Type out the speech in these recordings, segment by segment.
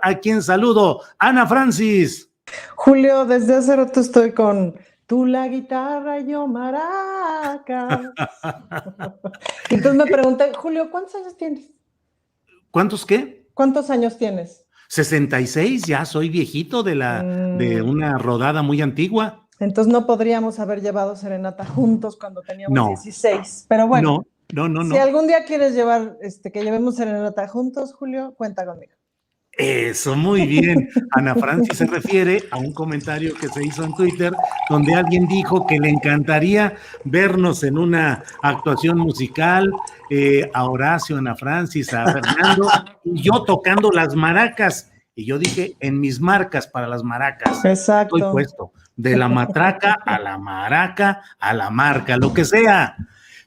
a quien saludo, Ana Francis. Julio, desde hace rato estoy con tú la guitarra y yo maracas. Entonces me pregunté, Julio, ¿cuántos años tienes? ¿Cuántos qué? ¿Cuántos años tienes? 66, ya soy viejito de una rodada muy antigua. Entonces no podríamos haber llevado serenata juntos cuando teníamos 16. Pero bueno, no. Si algún día quieres llevar, que llevemos serenata juntos, Julio, cuenta conmigo. Eso, muy bien. Ana Francis se refiere a un comentario que se hizo en Twitter donde alguien dijo que le encantaría vernos en una actuación musical, a Horacio, Ana Francis, a Fernando, y yo tocando las maracas. Y yo dije, en mis marcas para las maracas. Exacto. Estoy puesto, de la matraca a la maraca, a la marca, lo que sea.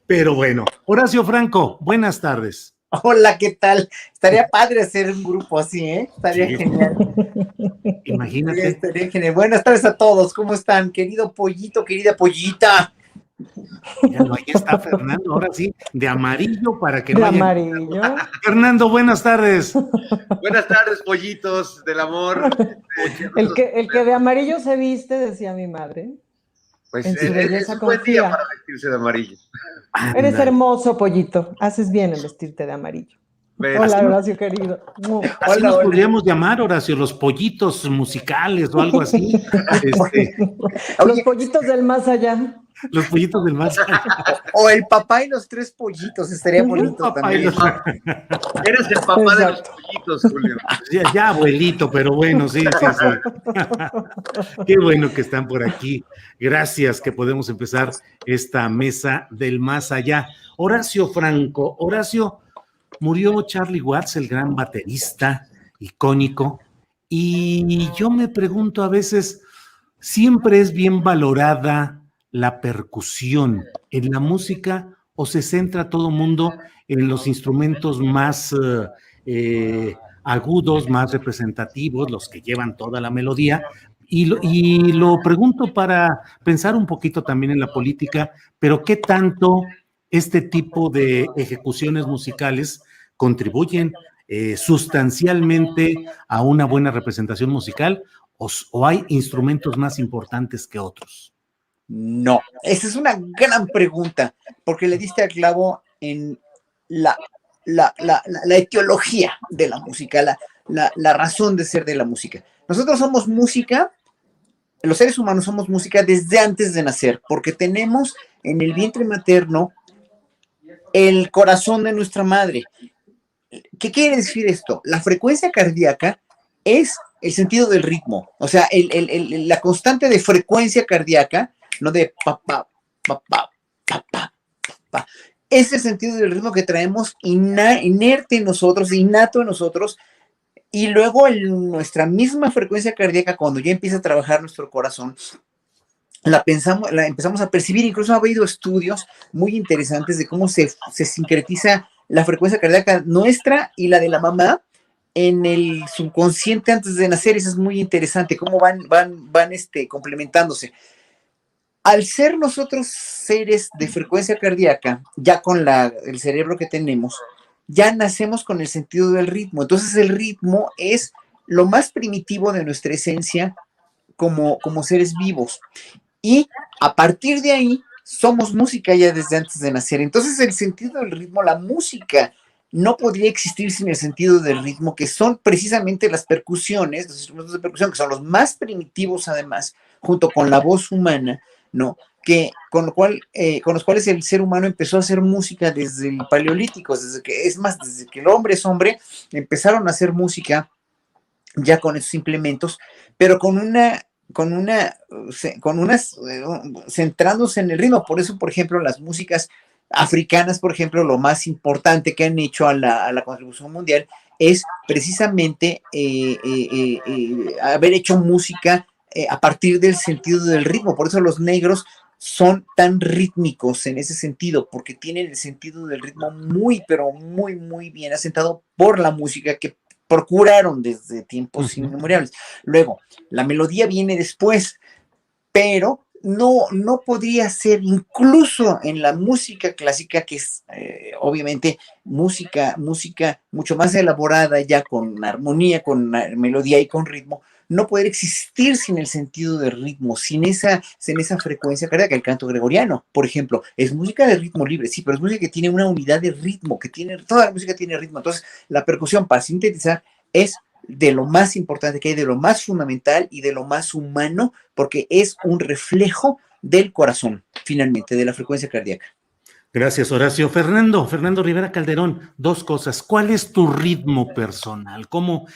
Pero bueno, Horacio Franco, buenas tardes. Hola, ¿qué tal? Estaría padre hacer un grupo así, ¿eh? Estaría genial. Imagínate. Estaría genial. Buenas tardes a todos, ¿cómo están? Querido pollito, querida pollita. Míralo, ahí está Fernando, ahora sí, de amarillo para que no haya... amarillo. Fernando, buenas tardes. Buenas tardes, pollitos del amor. El que de amarillo se viste, decía mi madre. Pues en su belleza es un buen día para vestirse de amarillo. Eres hermoso, pollito. Haces bien en vestirte de amarillo. Hola, Horacio, querido. Así nos podríamos llamar, Horacio, los pollitos musicales o algo así. Los pollitos del más allá. Los pollitos del más allá. O el papá y los tres pollitos, estaría bonito también. Eres el papá de los pollitos, Julio. Ya abuelito, pero bueno, sí. Qué bueno que están por aquí. Gracias que podemos empezar esta mesa del más allá. Horacio Franco. Horacio, murió Charlie Watts, el gran baterista icónico, y yo me pregunto a veces, ¿siempre es bien valorada la percusión en la música o se centra todo mundo en los instrumentos más agudos, más representativos, los que llevan toda la melodía? Y lo pregunto para pensar un poquito también en la política, pero ¿qué tanto este tipo de ejecuciones musicales contribuyen sustancialmente a una buena representación musical o hay instrumentos más importantes que otros? No, esa es una gran pregunta, porque le diste al clavo en la etiología de la música, la razón de ser de la música. Nosotros somos música, los seres humanos somos música desde antes de nacer, porque tenemos en el vientre materno el corazón de nuestra madre. ¿Qué quiere decir esto? La frecuencia cardíaca es el sentido del ritmo, o sea, la constante de frecuencia cardíaca, no de pa, pa, pa, pa, pa, pa, pa. Ese sentido del ritmo que traemos inerte en nosotros, innato en nosotros, y luego nuestra misma frecuencia cardíaca, cuando ya empieza a trabajar nuestro corazón, la empezamos a percibir. Incluso ha habido estudios muy interesantes de cómo se sincretiza la frecuencia cardíaca nuestra y la de la mamá en el subconsciente antes de nacer. Eso es muy interesante, cómo van complementándose. Al ser nosotros seres de frecuencia cardíaca, ya con el cerebro que tenemos, ya nacemos con el sentido del ritmo. Entonces el ritmo es lo más primitivo de nuestra esencia como seres vivos. Y a partir de ahí somos música ya desde antes de nacer. Entonces el sentido del ritmo, la música no podría existir sin el sentido del ritmo, que son precisamente las percusiones, los instrumentos de percusión, que son los más primitivos además, junto con la voz humana, ¿no? Con los cuales el ser humano empezó a hacer música desde el Paleolítico, desde que el hombre es hombre, empezaron a hacer música ya con esos implementos, pero centrándose en el ritmo. Por eso, por ejemplo, las músicas africanas, por ejemplo, lo más importante que han hecho a la contribución mundial es precisamente haber hecho música a partir del sentido del ritmo. Por eso los negros son tan rítmicos en ese sentido, porque tienen el sentido del ritmo muy, pero muy, muy bien asentado por la música que procuraron desde tiempos inmemoriales. Luego, la melodía viene después, pero no podría ser, incluso en la música clásica, que es obviamente música mucho más elaborada, ya con armonía, con melodía y con ritmo, no poder existir sin el sentido de ritmo, sin esa frecuencia cardíaca. El canto gregoriano, por ejemplo, es música de ritmo libre, sí, pero es música que tiene una unidad de ritmo, toda la música tiene ritmo. Entonces, la percusión, para sintetizar, es de lo más importante que hay, de lo más fundamental y de lo más humano, porque es un reflejo del corazón, finalmente, de la frecuencia cardíaca. Gracias, Horacio. Fernando Rivera Calderón, dos cosas. ¿Cuál es tu ritmo personal? ¿Cómo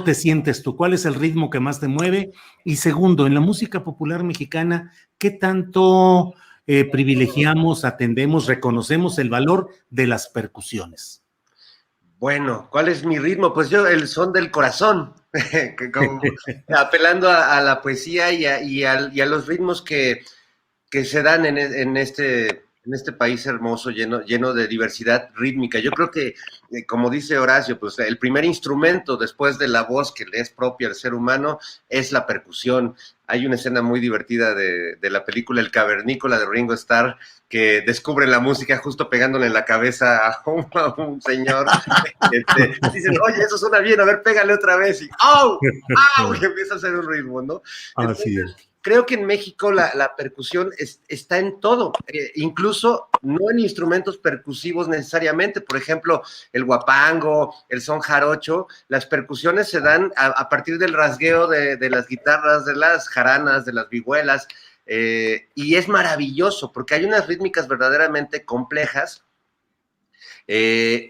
te sientes tú? ¿Cuál es el ritmo que más te mueve? Y segundo, en la música popular mexicana, ¿qué tanto privilegiamos, atendemos, reconocemos el valor de las percusiones? Bueno, ¿cuál es mi ritmo? Pues yo, el son del corazón, apelando a la poesía y a los ritmos que se dan en este país hermoso, lleno de diversidad rítmica. Yo creo que, como dice Horacio, pues el primer instrumento después de la voz que le es propia al ser humano es la percusión. Hay una escena muy divertida de la película El Cavernícola de Ringo Starr, que descubre la música justo pegándole en la cabeza a un señor. Dicen, oye, eso suena bien, a ver, pégale otra vez. Y ¡au! ¡Au! Y empieza a hacer un ritmo, ¿no? Así es. Creo que en México la percusión está en todo, incluso no en instrumentos percusivos necesariamente. Por ejemplo, el guapango, el son jarocho, las percusiones se dan a partir del rasgueo de las guitarras, de las jaranas, de las vihuelas, y es maravilloso porque hay unas rítmicas verdaderamente complejas,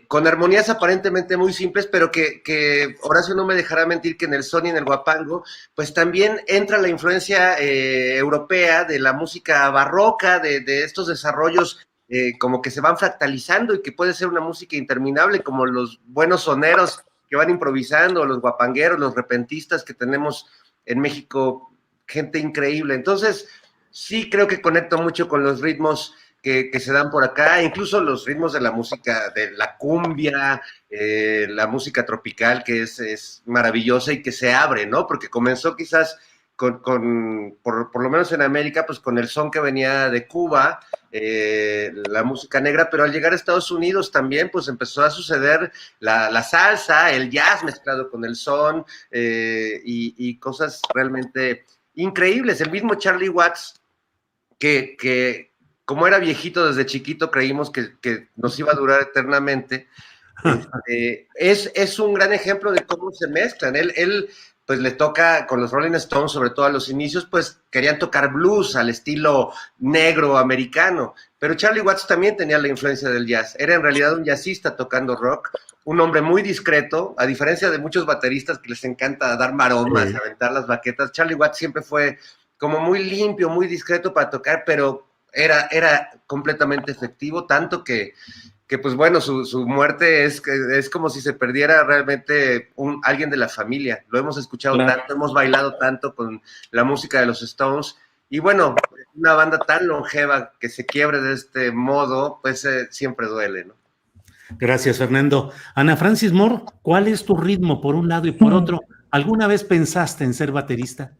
con armonías aparentemente muy simples, pero que Horacio no me dejará mentir que en el son y en el guapango, pues también entra la influencia europea de la música barroca, de estos desarrollos como que se van fractalizando y que puede ser una música interminable, como los buenos soneros que van improvisando, los guapangueros, los repentistas que tenemos en México, gente increíble. Entonces, sí creo que conecto mucho con los ritmos que se dan por acá, incluso los ritmos de la música, de la cumbia, la música tropical, que es maravillosa y que se abre, ¿no? Porque comenzó quizás por lo menos en América, pues con el son que venía de Cuba, la música negra, pero al llegar a Estados Unidos también, pues empezó a suceder la salsa, el jazz mezclado con el son, y cosas realmente increíbles. El mismo Charlie Watts, que como era viejito desde chiquito, creímos que nos iba a durar eternamente. Es un gran ejemplo de cómo se mezclan. Él pues le toca con los Rolling Stones, sobre todo a los inicios, pues querían tocar blues al estilo negro americano, pero Charlie Watts también tenía la influencia del jazz. Era en realidad un jazzista tocando rock, un hombre muy discreto, a diferencia de muchos bateristas que les encanta dar maromas, aventar las baquetas. Charlie Watts siempre fue como muy limpio, muy discreto para tocar, pero era completamente efectivo, tanto que pues bueno, su muerte es como si se perdiera realmente alguien de la familia. Lo hemos escuchado tanto, hemos bailado tanto con la música de los Stones, y bueno, una banda tan longeva que se quiebre de este modo, pues siempre duele, ¿no? Gracias, Fernando. Ana Francis Moore, ¿cuál es tu ritmo por un lado y por otro? ¿Alguna vez pensaste en ser baterista?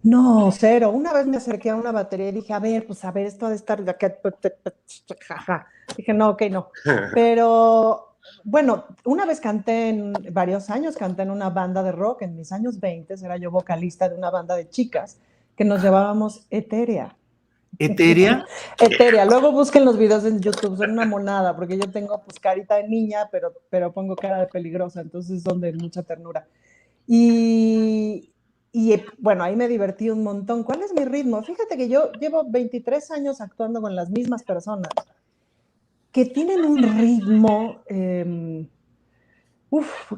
No, cero. Una vez me acerqué a una batería y dije, a ver, esto ha de estar de acá. Dije, no, ok, no. Pero, bueno, una vez varios años canté en una banda de rock, en mis años 20, era yo vocalista de una banda de chicas que nos llamábamos Etérea. ¿Etérea? Etérea. Luego busquen los videos en YouTube, son una monada, porque yo tengo pues carita de niña, pero pongo cara de peligrosa, entonces son de mucha ternura. Y bueno, ahí me divertí un montón. ¿Cuál es mi ritmo? Fíjate que yo llevo 23 años actuando con las mismas personas que tienen un ritmo,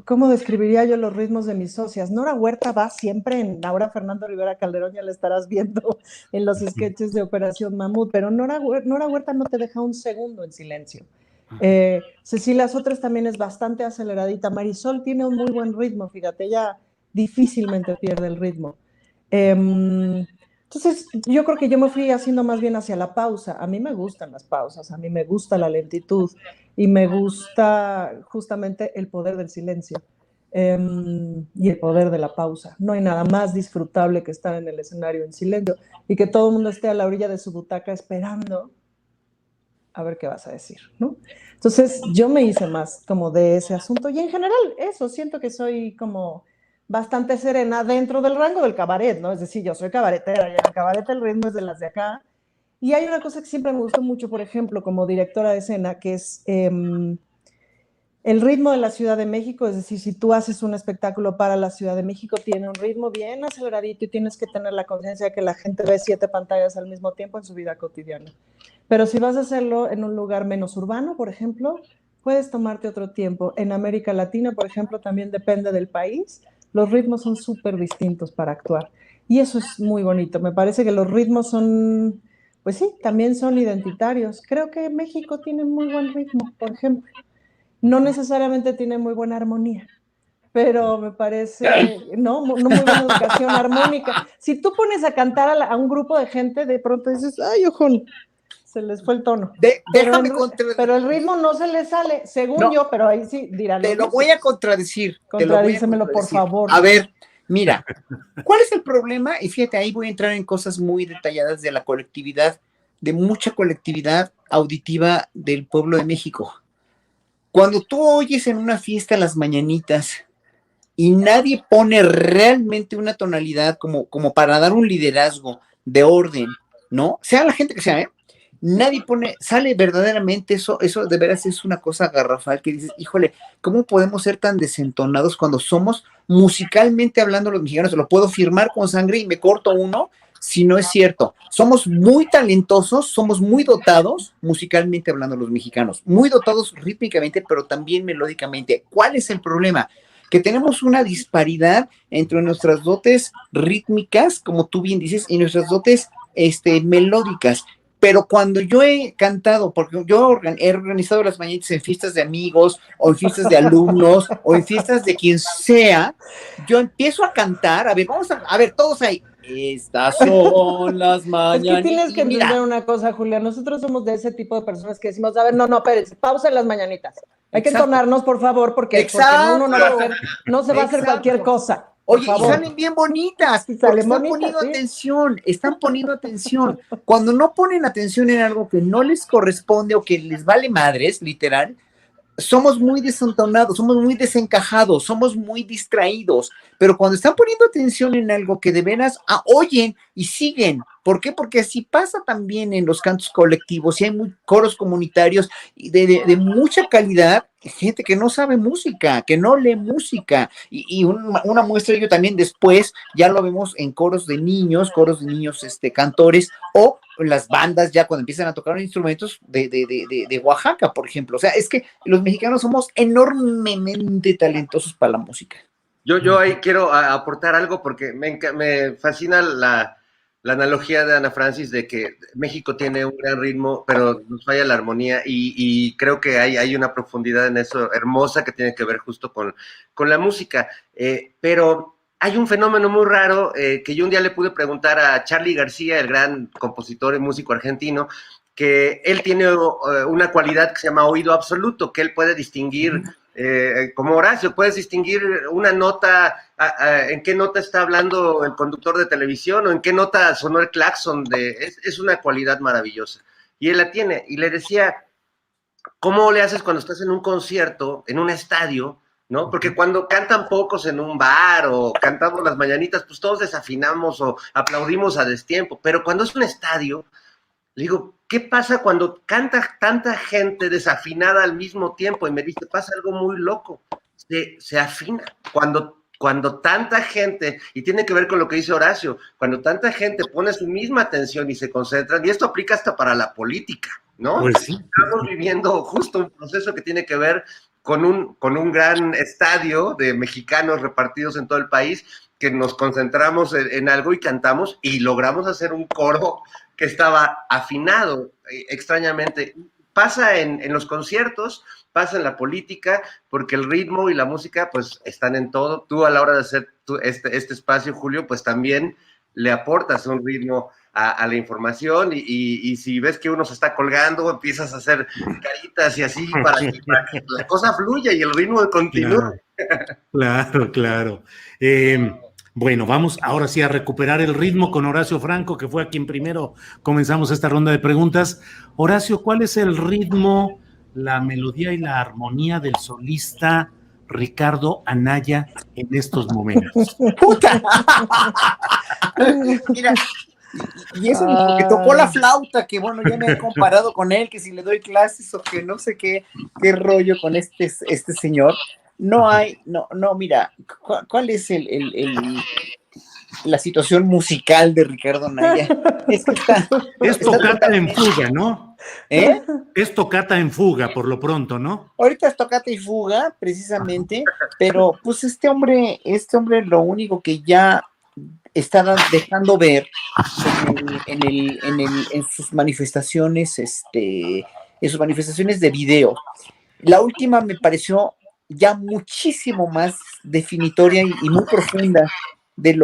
¿cómo describiría yo los ritmos de mis socias? Nora Huerta va siempre ahora Fernando Rivera Calderón ya la estarás viendo en los sketches de Operación Mamut, pero Nora Huerta no te deja un segundo en silencio. Cecilia Sotres también es bastante aceleradita. Marisol tiene un muy buen ritmo, fíjate, ella difícilmente pierde el ritmo. Entonces, yo creo que yo me fui haciendo más bien hacia la pausa. A mí me gustan las pausas, a mí me gusta la lentitud y me gusta justamente el poder del silencio. Y y el poder de la pausa. No hay nada más disfrutable que estar en el escenario en silencio y que todo el mundo esté a la orilla de su butaca esperando a ver qué vas a decir, ¿no? Entonces yo me hice más como de ese asunto y en general eso, siento que soy como bastante serena dentro del rango del cabaret, ¿no? Es decir, yo soy cabaretera y en el cabaret el ritmo es de las de acá. Y hay una cosa que siempre me gustó mucho, por ejemplo, como directora de escena, que es el ritmo de la Ciudad de México. Es decir, si tú haces un espectáculo para la Ciudad de México, tiene un ritmo bien aceleradito y tienes que tener la conciencia de que la gente ve 7 pantallas al mismo tiempo en su vida cotidiana. Pero si vas a hacerlo en un lugar menos urbano, por ejemplo, puedes tomarte otro tiempo. En América Latina, por ejemplo, también depende del país, los ritmos son súper distintos para actuar. Y eso es muy bonito. Me parece que los ritmos son, pues sí, también son identitarios. Creo que México tiene muy buen ritmo, por ejemplo. No necesariamente tiene muy buena armonía, pero me parece, no muy buena educación armónica. Si tú pones a cantar a un grupo de gente, de pronto dices, ay, ojón, se les fue el tono. Pero el ritmo no se les sale, según No, yo, pero ahí sí dirán. Te lo voy a contradecir. Contradícemelo, por favor. A ver, mira, ¿cuál es el problema? Y fíjate, ahí voy a entrar en cosas muy detalladas de la colectividad, de mucha colectividad auditiva del pueblo de México. Cuando tú oyes en una fiesta las mañanitas y nadie pone realmente una tonalidad como para dar un liderazgo de orden, ¿no? Sea la gente que sea, ¿eh? Nadie sale verdaderamente eso de veras es una cosa garrafal que dices, híjole, ¿cómo podemos ser tan desentonados cuando somos musicalmente hablando los mexicanos? Lo puedo firmar con sangre y me corto uno si no es cierto. Somos muy talentosos, somos muy dotados musicalmente hablando los mexicanos, muy dotados rítmicamente, pero también melódicamente. ¿Cuál es el problema? Que tenemos una disparidad entre nuestras dotes rítmicas, como tú bien dices, y nuestras dotes melódicas. Pero cuando yo he cantado, porque yo he organizado las mañanitas en fiestas de amigos, o en fiestas de alumnos, o en fiestas de quien sea, yo empiezo a cantar, a ver, todos ahí. Estas son las mañanitas. Es que tienes que entender una cosa, Julia. Nosotros somos de ese tipo de personas que decimos, a ver, no, espérense, pausa en las mañanitas. Hay que entonarnos, por favor, porque uno no va a hacer, no se va a hacer cualquier cosa. Oye, y salen bien bonitas, porque están poniendo atención. Cuando no ponen atención en algo que no les corresponde o que les vale madres, literal, somos muy desentonados, somos muy desencajados, somos muy distraídos, pero cuando están poniendo atención en algo que de veras oyen y siguen. ¿Por qué? Porque así pasa también en los cantos colectivos, y hay coros comunitarios de mucha calidad, gente que no sabe música, que no lee música, y una muestra yo también después, ya lo vemos en coros de niños cantores, o las bandas ya cuando empiezan a tocar instrumentos de Oaxaca, por ejemplo. O sea, es que los mexicanos somos enormemente talentosos para la música. Yo ahí quiero aportar algo porque me fascina la analogía de Ana Francis de que México tiene un gran ritmo, pero nos falla la armonía y creo que hay una profundidad en eso hermosa que tiene que ver justo con la música. Pero hay un fenómeno muy raro que yo un día le pude preguntar a Charly García, el gran compositor y músico argentino, que él tiene una cualidad que se llama oído absoluto, que él puede distinguir, como Horacio, puedes distinguir una nota, en qué nota está hablando el conductor de televisión o en qué nota sonó el claxon. Es una cualidad maravillosa. Y él la tiene. Y le decía, ¿cómo le haces cuando estás en un concierto, en un estadio, ¿no? Porque cuando cantan pocos en un bar o cantamos las mañanitas, pues todos desafinamos o aplaudimos a destiempo. Pero cuando es un estadio, le digo, ¿qué pasa cuando canta tanta gente desafinada al mismo tiempo? Y me dice, pasa algo muy loco, se afina. Cuando tanta gente, y tiene que ver con lo que dice Horacio, cuando tanta gente pone su misma atención y se concentran, y esto aplica hasta para la política, ¿no? Pues sí. Estamos viviendo justo un proceso que tiene que ver con un gran estadio de mexicanos repartidos en todo el país, que nos concentramos en algo y cantamos y logramos hacer un coro que estaba afinado, extrañamente. Pasa en los conciertos, pasa en la política, porque el ritmo y la música pues están en todo. Tú a la hora de hacer este espacio, Julio, pues también le aportas un ritmo a la información y si ves que uno se está colgando, empiezas a hacer caritas y así para que la cosa fluya y el ritmo continúe. Claro, claro. Bueno, vamos ahora sí a recuperar el ritmo con Horacio Franco, que fue a quien primero comenzamos esta ronda de preguntas. Horacio, ¿cuál es el ritmo, la melodía y la armonía del solista Ricardo Anaya en estos momentos? ¡Puta! Mira, y eso ni porque tocó la flauta, que bueno, ya me he comparado con él, que si le doy clases o que no sé qué rollo con este señor. No hay, no, mira, ¿cuál es la situación musical de Ricardo Anaya? Es que es tocata en fuga, ¿no? ¿Eh? Es tocata en fuga, por lo pronto, ¿no? Ahorita es tocata y fuga, precisamente, pero pues este hombre lo único que ya está dejando ver en sus manifestaciones, en sus manifestaciones de video. La última me pareció ya muchísimo más definitoria y muy profunda del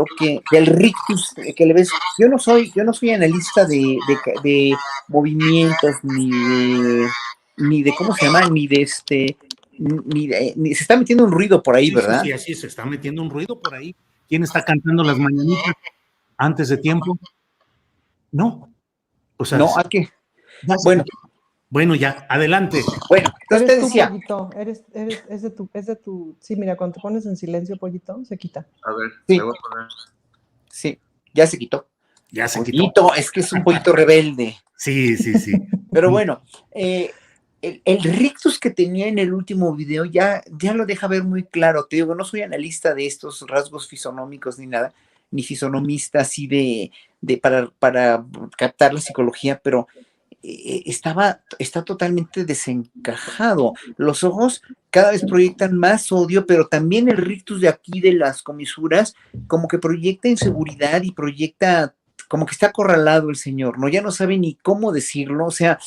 rictus que le ves. Yo no soy analista de movimientos, ni de cómo se llama, ni se está metiendo un ruido por ahí, Sí, ¿verdad? sí, así se está metiendo un ruido por ahí. ¿Quién está cantando las mañanitas antes de tiempo? No. O sea, No, ¿a qué? Bueno, ya, adelante. Bueno, entonces te decía. Pollito, es de tu, sí, mira, cuando te pones en silencio, Pollito, se quita. A ver, sí. me voy a poner. Sí, ya se quitó. Ya se pollito, quitó. es que es un pollito rebelde. Sí. Pero bueno, el rictus que tenía en el último video ya lo deja ver muy claro. Te digo, no soy analista de estos rasgos fisonómicos ni nada, ni fisonomista así para captar la psicología, pero está totalmente desencajado. Los ojos cada vez proyectan más odio, pero también el rictus de aquí de las comisuras como que proyecta inseguridad y proyecta como que está acorralado el señor, ¿no? Ya no sabe ni cómo decirlo, o sea,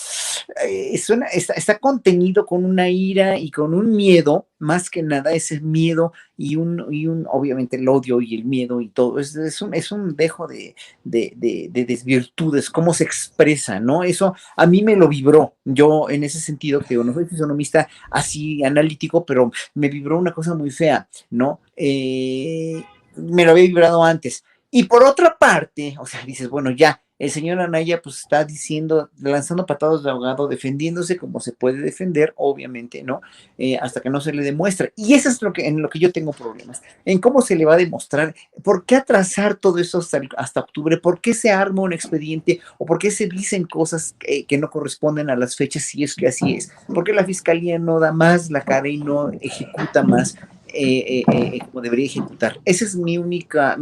está contenido con una ira y con un miedo, más que nada ese miedo y obviamente el odio y el miedo y todo, es un dejo de desvirtudes, cómo se expresa, ¿no? Eso a mí me lo vibró, yo en ese sentido, que no soy fisonomista así analítico, pero me vibró una cosa muy fea, ¿no? Me lo había vibrado antes. Y por otra parte, o sea, dices, bueno, ya, el señor Anaya pues está diciendo, lanzando patadas de ahogado, defendiéndose como se puede defender, obviamente, ¿no? Hasta que no se le demuestre. Y eso es en lo que yo tengo problemas, en cómo se le va a demostrar, por qué atrasar todo eso hasta octubre, por qué se arma un expediente o por qué se dicen cosas que no corresponden a las fechas, si es que así es, por qué la fiscalía no da más la cara y no ejecuta más. Como debería ejecutar. Esa es mi única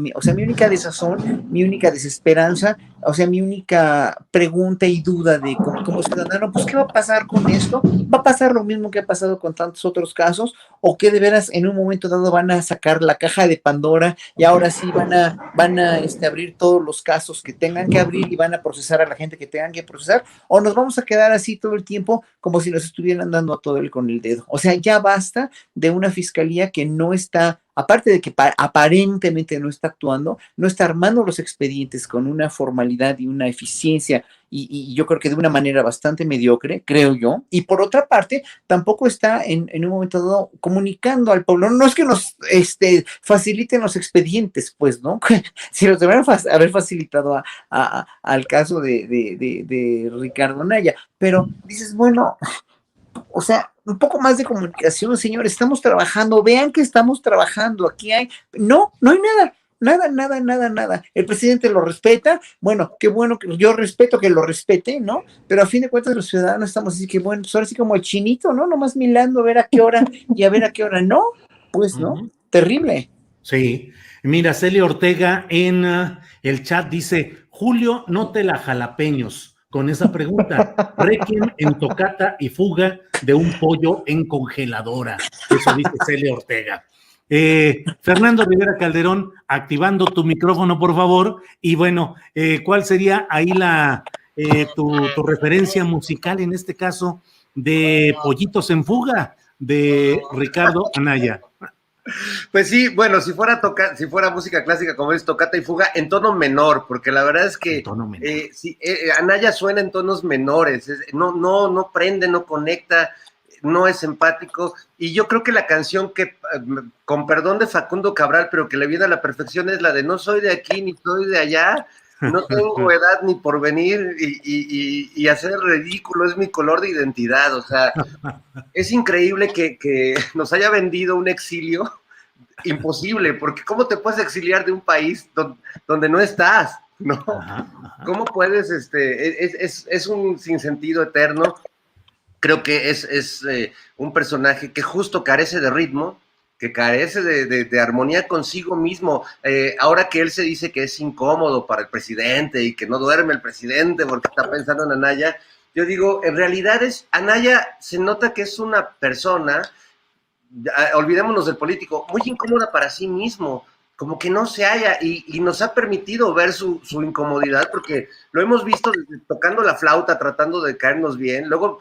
desazón, mi única desesperanza, o sea, mi única pregunta y duda de como ciudadano, pues, ¿qué va a pasar con esto? ¿Va a pasar lo mismo que ha pasado con tantos otros casos? ¿O que de veras en un momento dado van a sacar la caja de Pandora y ahora sí van a abrir todos los casos que tengan que abrir y van a procesar a la gente que tengan que procesar? ¿O nos vamos a quedar así todo el tiempo como si nos estuvieran dando a todo el con el dedo? O sea, ya basta de una fiscalía que no está, aparte de que aparentemente no está actuando, no está armando los expedientes con una formalidad y una eficiencia y yo creo que de una manera bastante mediocre, creo yo, y por otra parte, tampoco está en un momento dado comunicando al pueblo, no es que nos faciliten los expedientes, pues, ¿no? Si los deberían haber facilitado al caso de Ricardo Anaya, pero dices, bueno, o sea, un poco más de comunicación, señores, estamos trabajando, vean que estamos trabajando, aquí hay, no hay nada. El presidente lo respeta, bueno, qué bueno que yo respeto que lo respete, ¿no? Pero a fin de cuentas los ciudadanos estamos así que, bueno, pues ahora sí como el chinito, ¿no? Nomás milando a ver a qué hora y a ver a qué hora no, pues, ¿no? Terrible. Sí. Mira, Celia Ortega en el chat dice, Julio, no te la jalapeños con esa pregunta. Requiem en tocata y fuga de un pollo en congeladora. Eso dice Celia Ortega. Fernando Rivera Calderón, activando tu micrófono, por favor. Y bueno, ¿cuál sería ahí tu referencia musical, en este caso, de Pollitos en Fuga, de Ricardo Anaya? Pues sí, bueno, si fuera música clásica como es tocata y fuga, en tono menor, porque la verdad es que Anaya suena en tonos menores, no prende, no conecta, no es empático, y yo creo que la canción que, con perdón de Facundo Cabral, pero que le viene a la perfección, es la de no soy de aquí ni soy de allá, no tengo edad ni porvenir, y hacer ridículo es mi color de identidad. O sea, es increíble que nos haya vendido un exilio imposible, porque ¿cómo te puedes exiliar de un país donde no estás? ¿No? ¿Cómo puedes? Es un sinsentido eterno. Creo que es un personaje que justo carece de ritmo, que carece de armonía consigo mismo. Ahora que él se dice que es incómodo para el presidente y que no duerme el presidente porque está pensando en Anaya, yo digo, en realidad Anaya se nota que es una persona, olvidémonos del político, muy incómoda para sí mismo, como que no se halla, y nos ha permitido ver su incomodidad, porque lo hemos visto tocando la flauta, tratando de caernos bien, luego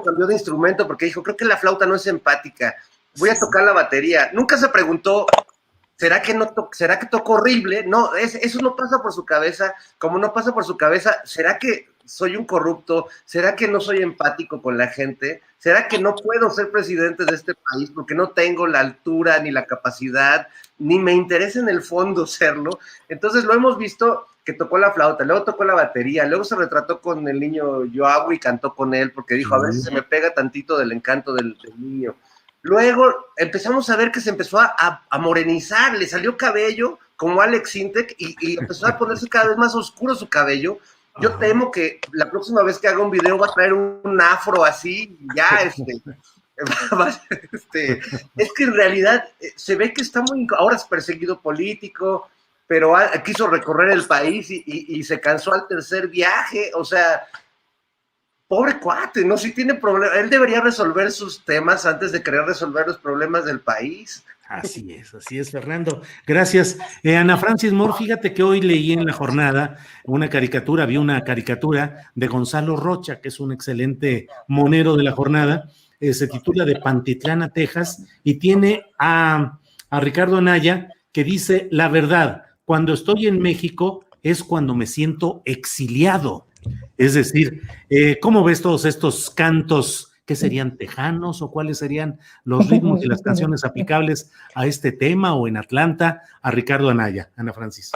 cambió de instrumento porque dijo, creo que la flauta no es empática, voy a tocar la batería. Nunca se preguntó, ¿será que toco horrible? No, eso no pasa por su cabeza, como no pasa por su cabeza, ¿será que soy un corrupto? ¿Será que no soy empático con la gente? ¿Será que no puedo ser presidente de este país porque no tengo la altura ni la capacidad, ni me interesa en el fondo serlo? Entonces lo hemos visto que tocó la flauta, luego tocó la batería, luego se retrató con el niño Yoahu y cantó con él porque dijo, a ver si se me pega tantito del encanto del niño. Luego empezamos a ver que se empezó a morenizar, le salió cabello como Alex Sintek y empezó a ponerse cada vez más oscuro su cabello. Yo temo que la próxima vez que haga un video va a traer un afro así, ya, es que en realidad se ve que está ahora es perseguido político, pero quiso recorrer el país y se cansó al tercer viaje. O sea, pobre cuate, ¿no? Si tiene problemas, él debería resolver sus temas antes de querer resolver los problemas del país. Así es, Fernando. Gracias. Ana Francis Moore, fíjate que hoy leí en la jornada vi una caricatura de Gonzalo Rocha, que es un excelente monero de la jornada. Se titula De Pantitlán a Texas y tiene a Ricardo Anaya, que dice: la verdad, cuando estoy en México es cuando me siento exiliado. Es decir, ¿cómo ves todos estos cantos? ¿Qué serían, tejanos, o cuáles serían los ritmos y las canciones aplicables a este tema, o en Atlanta, a Ricardo Anaya? Ana Francis.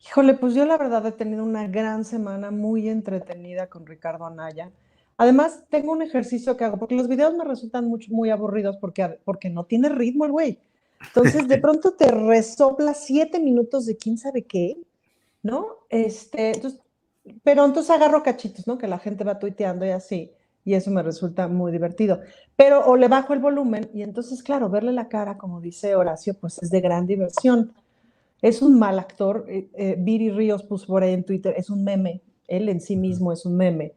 Híjole, pues yo la verdad he tenido una gran semana muy entretenida con Ricardo Anaya. Además, tengo un ejercicio que hago, porque los videos me resultan muy aburridos porque no tiene ritmo el güey. Entonces, de pronto te resopla 7 minutos de quién sabe qué, ¿no? Pero entonces agarro cachitos, ¿no? Que la gente va tuiteando y así, y eso me resulta muy divertido. Pero o le bajo el volumen, y entonces, claro, verle la cara, como dice Horacio, pues es de gran diversión. Es un mal actor. Viri Ríos puso por ahí en Twitter, es un meme, él en sí mismo es un meme.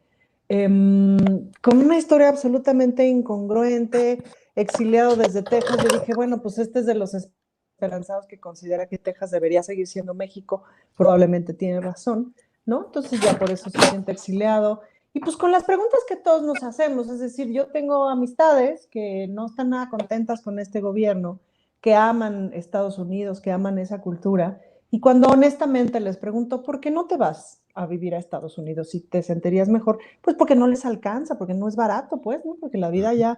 Con una historia absolutamente incongruente, exiliado desde Texas. Yo dije, bueno, pues este es de los esperanzados que considera que Texas debería seguir siendo México, probablemente tiene razón, ¿no? Entonces ya por eso se siente exiliado. Y pues con las preguntas que todos nos hacemos, es decir, yo tengo amistades que no están nada contentas con este gobierno, que aman Estados Unidos, que aman esa cultura, y cuando honestamente les pregunto, ¿por qué no te vas a vivir a Estados Unidos si te sentirías mejor? Pues porque no les alcanza, porque no es barato, pues, ¿no? Porque la vida ya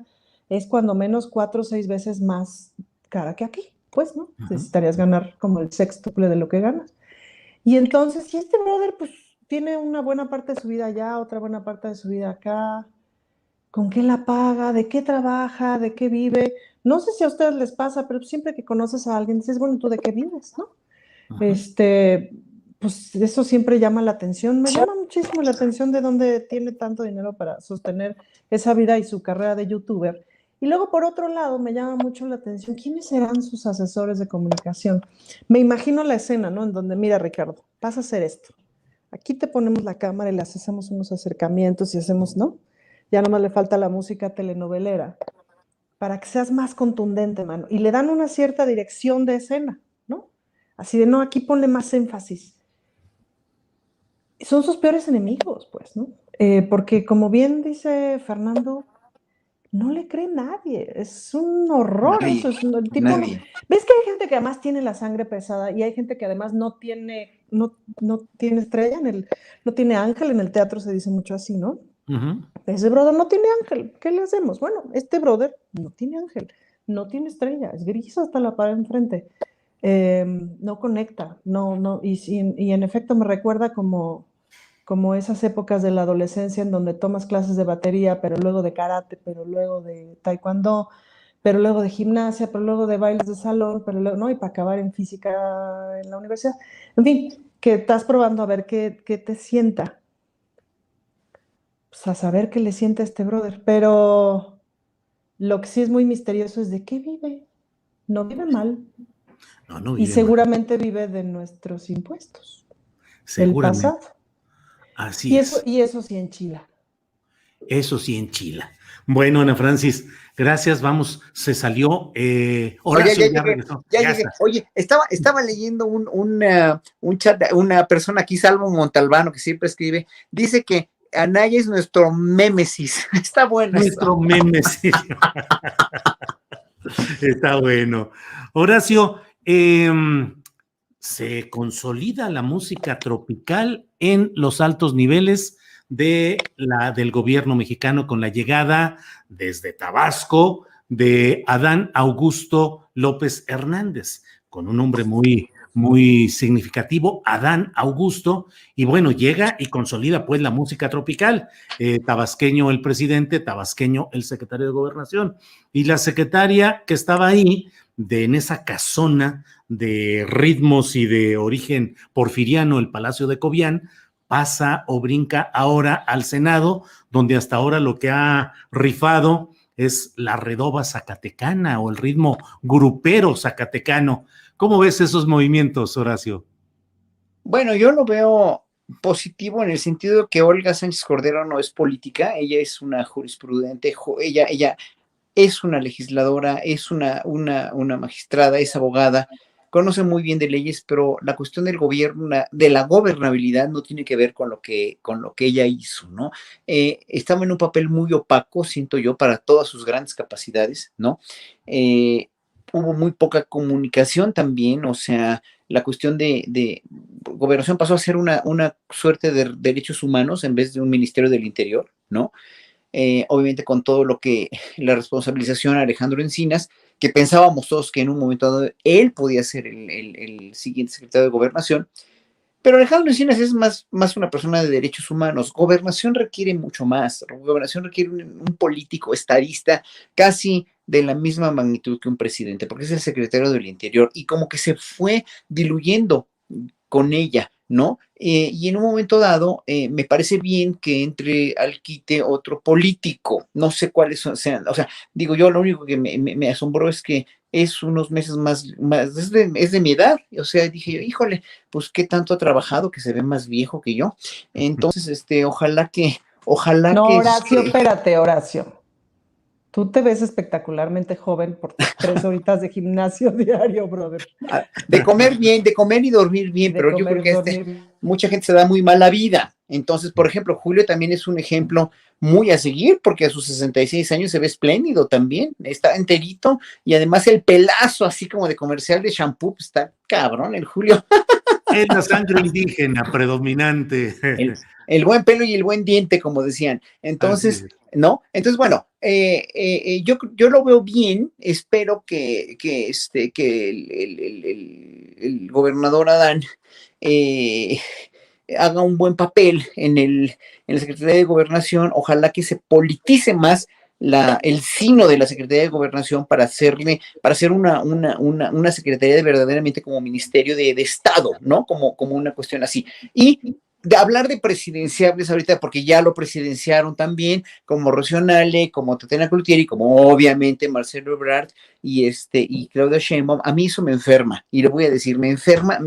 es cuando menos 4 o 6 veces más cara que aquí, pues, ¿no? Necesitarías ganar como el sextuple de lo que ganas. Y entonces, si este brother, pues, tiene una buena parte de su vida allá, otra buena parte de su vida acá, ¿con qué la paga? ¿De qué trabaja? ¿De qué vive? No sé si a ustedes les pasa, pero siempre que conoces a alguien dices, bueno, ¿tú de qué vives, no? Pues eso siempre llama la atención. Me llama muchísimo la atención de dónde tiene tanto dinero para sostener esa vida y su carrera de youtuber. Y luego, por otro lado, me llama mucho la atención, ¿quiénes serán sus asesores de comunicación? Me imagino la escena, ¿no? En donde, mira, Ricardo, vas a hacer esto. Aquí te ponemos la cámara y le hacemos unos acercamientos y hacemos, ¿no? Ya nomás le falta la música telenovelera para que seas más contundente, mano. Y le dan una cierta dirección de escena, ¿no? Así de, no, aquí ponle más énfasis. Son sus peores enemigos, pues, ¿no? Porque como bien dice Fernando, no le cree nadie. Es un horror eso. Es el tipo, nadie. ¿Ves que hay gente que además tiene la sangre pesada y hay gente que además no tiene estrella no tiene ángel? En el teatro se dice mucho así, ¿no? Ujú. Ese brother no tiene ángel, ¿qué le hacemos? Bueno, este brother no tiene ángel, no tiene estrella, es gris hasta la pared enfrente. No conecta, no, y en efecto me recuerda como esas épocas de la adolescencia en donde tomas clases de batería, pero luego de karate, pero luego de taekwondo, pero luego de gimnasia, pero luego de bailes de salón, pero luego, ¿no? Y para acabar en física en la universidad. En fin, que estás probando a ver qué te sienta, pues a saber qué le siente a este brother, pero lo que sí es muy misterioso es de qué vive. No vive mal No, no y vive mal, seguramente vive de nuestros impuestos del seguramente. pasado. Así es. Y eso sí enchila. Eso sí enchila. Bueno, Ana Francis, gracias. Vamos, se salió. Oye, Horacio ya regresó. ya Ya llegué. está. Oye, estaba leyendo un chat de una persona aquí, Salvo Montalbano, que siempre escribe, dice que Anaya es nuestro mémesis. Está bueno eso. Nuestro meme, sí. Está bueno. Horacio, se consolida la música tropical en los altos niveles del gobierno mexicano con la llegada desde Tabasco de Adán Augusto López Hernández, con un nombre muy, muy significativo, Adán Augusto, y bueno, llega y consolida pues la música tropical, tabasqueño el presidente, tabasqueño el secretario de Gobernación, y la secretaria que estaba ahí, en esa casona de ritmos y de origen porfiriano, el Palacio de Cobián, pasa o brinca ahora al Senado, donde hasta ahora lo que ha rifado es la redoba zacatecana o el ritmo grupero zacatecano. ¿Cómo ves esos movimientos, Horacio? Bueno, yo lo veo positivo en el sentido de que Olga Sánchez Cordero no es política, ella es una jurisprudente, ella es una legisladora, es una magistrada, es abogada, conoce muy bien de leyes, pero la cuestión del gobierno, de la gobernabilidad no tiene que ver con lo que ella hizo, ¿no? Estaba en un papel muy opaco, siento yo, para todas sus grandes capacidades, ¿no? Hubo muy poca comunicación también, o sea, la cuestión de gobernación pasó a ser una suerte de derechos humanos en vez de un ministerio del interior, ¿no? Obviamente con todo lo que la responsabilización a Alejandro Encinas, que pensábamos todos que en un momento dado él podía ser el siguiente secretario de Gobernación, pero Alejandro Encinas es más una persona de derechos humanos. Gobernación requiere mucho más. Gobernación requiere un político estadista casi de la misma magnitud que un presidente, porque es el secretario del Interior y como que se fue diluyendo con ella, ¿no? Y en un momento dado, me parece bien que entre al quite otro político, no sé cuáles sean, o sea, digo yo, lo único que me asombró es que es unos meses más es de mi edad, o sea, dije yo, híjole, pues qué tanto ha trabajado que se ve más viejo que yo, entonces, ojalá No, que, Horacio, espérate, Horacio. Tú te ves espectacularmente joven por tus 3 horitas de gimnasio diario, brother. de comer bien, de comer y dormir bien, De pero yo creo comer y que dormir. mucha gente se da muy mala vida. Entonces, por ejemplo, Julio también es un ejemplo muy a seguir porque a sus 66 años se ve espléndido también, está enterito y además el pelazo así como de comercial de shampoo, pues está cabrón el Julio. Es la sangre indígena predominante. El buen pelo y el buen diente, como decían. Así Entonces, es. ¿no? Entonces, bueno, yo lo veo bien, espero que el gobernador Adán eh, haga un buen papel en la Secretaría de Gobernación, ojalá que se politice más el sino de la Secretaría de Gobernación para hacer una Secretaría de verdaderamente como Ministerio de Estado, ¿no? Como una cuestión así. Y de hablar de presidenciables ahorita, porque ya lo presidenciaron también, como Rocío Nale, como Tatiana Cloutier y como obviamente Marcelo Ebrard y Claudia Sheinbaum, a mí eso me enferma, y le voy a decir, me enferma,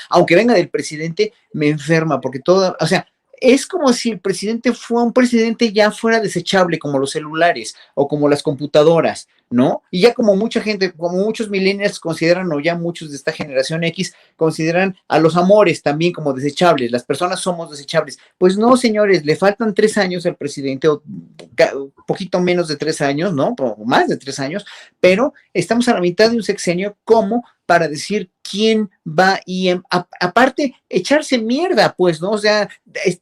aunque venga del presidente, me enferma, porque todo, o sea, es como si el presidente fuera un presidente ya fuera desechable, como los celulares o como las computadoras, ¿no? Y ya como mucha gente, como muchos millennials consideran, o ya muchos de esta generación X, consideran a los amores también como desechables, las personas somos desechables. Pues no, señores, le faltan 3 años al presidente, o poquito menos de 3 años, ¿no? O más de 3 años, pero estamos a la mitad de un sexenio como para decir quién va y aparte echarse mierda, pues, ¿no? O sea,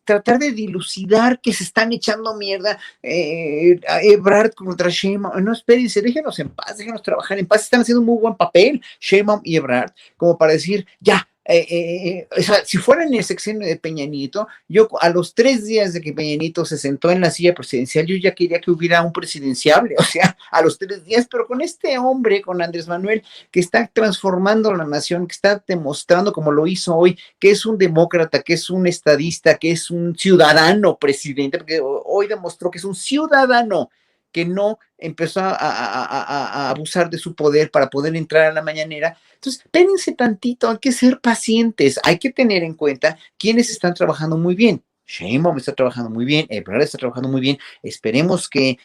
tratar de dilucidar que se están echando mierda a Ebrard contra Sheinbaum. No, espérense, déjenos en paz, déjenos trabajar en paz. Están haciendo un muy buen papel, Sheinbaum y Ebrard, como para decir, ya, o sea, si fuera en el sexenio de Peña Nieto, yo a los 3 días de que Peña Nieto se sentó en la silla presidencial, yo ya quería que hubiera un presidenciable, o sea, a los 3 días, pero con este hombre, con Andrés Manuel, que está transformando la nación, que está demostrando, como lo hizo hoy, que es un demócrata, que es un estadista, que es un ciudadano presidente, porque hoy demostró que es un ciudadano que no empezó a abusar de su poder para poder entrar a la mañanera. Entonces, espérense tantito, hay que ser pacientes, hay que tener en cuenta quiénes están trabajando muy bien. Sheinbaum está trabajando muy bien, Ebrard está trabajando muy bien, esperemos que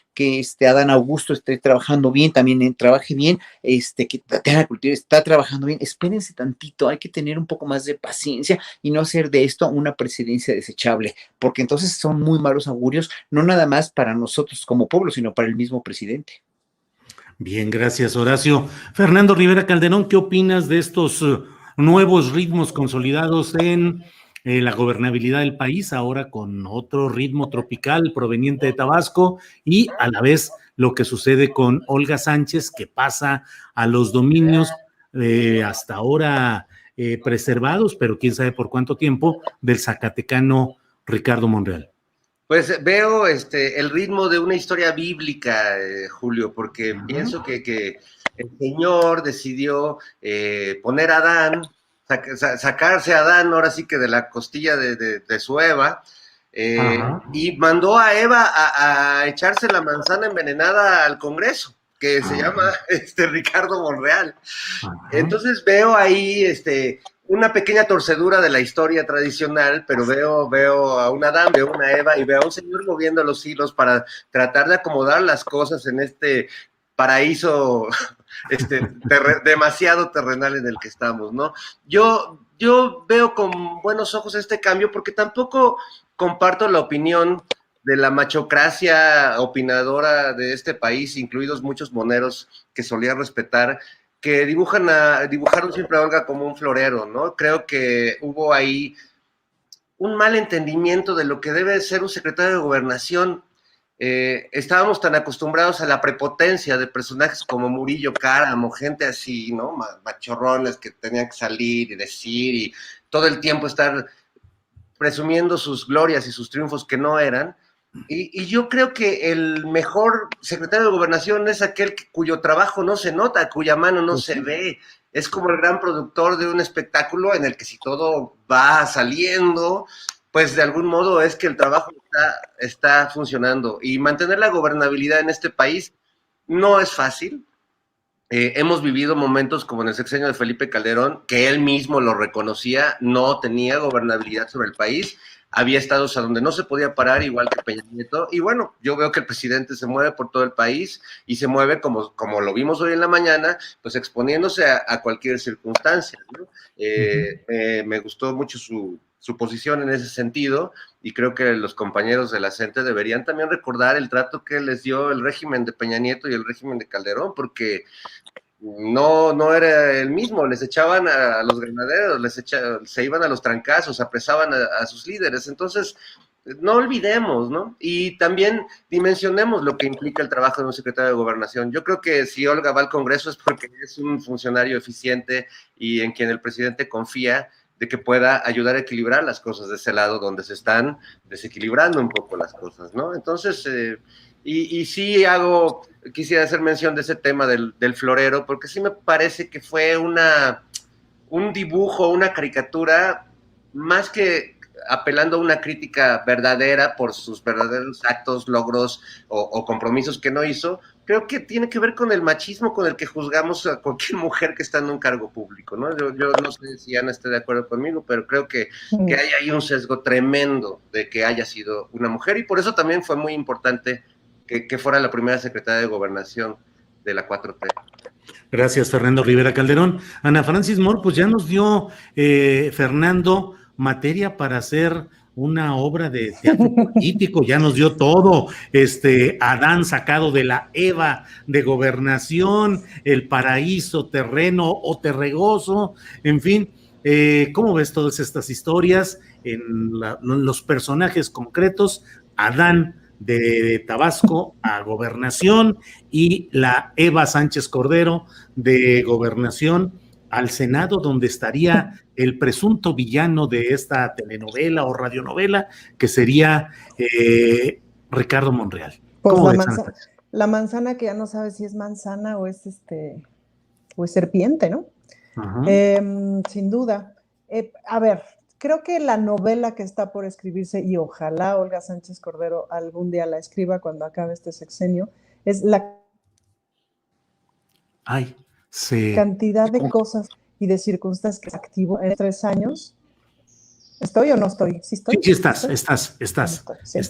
Adán Augusto esté trabajando bien, también trabaje bien, que Tatiana Cloutier está trabajando bien, espérense tantito, hay que tener un poco más de paciencia y no hacer de esto una presidencia desechable, porque entonces son muy malos augurios, no nada más para nosotros como pueblo, sino para el mismo presidente. Bien, gracias, Horacio. Fernando Rivera Calderón, ¿qué opinas de estos nuevos ritmos consolidados en la gobernabilidad del país, ahora con otro ritmo tropical proveniente de Tabasco y a la vez lo que sucede con Olga Sánchez, que pasa a los dominios hasta ahora preservados, pero quién sabe por cuánto tiempo, del zacatecano Ricardo Monreal? Pues veo el ritmo de una historia bíblica, Julio, porque pienso que el Señor decidió poner a Adán, sacarse a Adán ahora sí que de la costilla de su Eva, y mandó a Eva a echarse la manzana envenenada al Congreso, que se llama Ricardo Monreal. Entonces veo ahí una pequeña torcedura de la historia tradicional, pero veo a un Adán, veo a una Eva y veo a un señor moviendo los hilos para tratar de acomodar las cosas en este paraíso demasiado terrenal en el que estamos, ¿no? Yo veo con buenos ojos este cambio porque tampoco comparto la opinión de la machocracia opinadora de este país, incluidos muchos moneros que solía respetar, que dibujaron siempre a Olga como un florero, ¿no? Creo que hubo ahí un mal entendimiento de lo que debe ser un secretario de Gobernación. Estábamos tan acostumbrados a la prepotencia de personajes como Murillo Karam o gente así, ¿no? Machorrones que tenían que salir y decir y todo el tiempo estar presumiendo sus glorias y sus triunfos que no eran. Y yo creo que el mejor secretario de Gobernación es aquel cuyo trabajo no se nota, cuya mano no se ve. Es como el gran productor de un espectáculo en el que si todo va saliendo, pues de algún modo es que el trabajo está funcionando. Y mantener la gobernabilidad en este país no es fácil. Hemos vivido momentos como en el sexenio de Felipe Calderón, que él mismo lo reconocía, no tenía gobernabilidad sobre el país, había estados a donde no se podía parar, igual que Peña Nieto, y bueno, yo veo que el presidente se mueve por todo el país y se mueve como lo vimos hoy en la mañana, pues exponiéndose a cualquier circunstancia, ¿no? Me gustó mucho su posición en ese sentido, y creo que los compañeros de la CENTE deberían también recordar el trato que les dio el régimen de Peña Nieto y el régimen de Calderón, porque no era el mismo, les echaban a los granaderos, se iban a los trancazos, apresaban a sus líderes, entonces no olvidemos, ¿no? Y también dimensionemos lo que implica el trabajo de un secretario de Gobernación. Yo creo que si Olga va al Congreso es porque es un funcionario eficiente y en quien el presidente confía de que pueda ayudar a equilibrar las cosas de ese lado donde se están desequilibrando un poco las cosas, ¿no? Entonces, y sí quisiera hacer mención de ese tema del florero, porque sí me parece que fue un dibujo, una caricatura, más que apelando a una crítica verdadera por sus verdaderos actos, logros o compromisos que no hizo, creo que tiene que ver con el machismo con el que juzgamos a cualquier mujer que está en un cargo público, ¿no? Yo no sé si Ana esté de acuerdo conmigo, pero creo que hay ahí un sesgo tremendo de que haya sido una mujer, y por eso también fue muy importante que fuera la primera secretaria de Gobernación de la 4T. Gracias, Fernando Rivera Calderón. Ana Francis Moore, pues ya nos dio, Fernando, materia para hacer una obra de teatro político, ya nos dio todo, Adán sacado de la Eva de gobernación, el paraíso terreno o terregoso, en fin, ¿cómo ves todas estas historias en los personajes concretos? Adán de Tabasco a gobernación y la Eva Sánchez Cordero de gobernación al Senado, donde estaría el presunto villano de esta telenovela o radionovela, que sería Ricardo Monreal. Pues ¿Cómo la, ves, la manzana que ya no sabe si es manzana o es o es serpiente, ¿no? Sin duda. A ver, creo que la novela que está por escribirse, y ojalá Olga Sánchez Cordero algún día la escriba cuando acabe este sexenio, es la cantidad de cosas y de circunstancias que se activó en 3 años. ¿Estoy o no estoy? ¿Sí estoy? Sí, estás. Sí.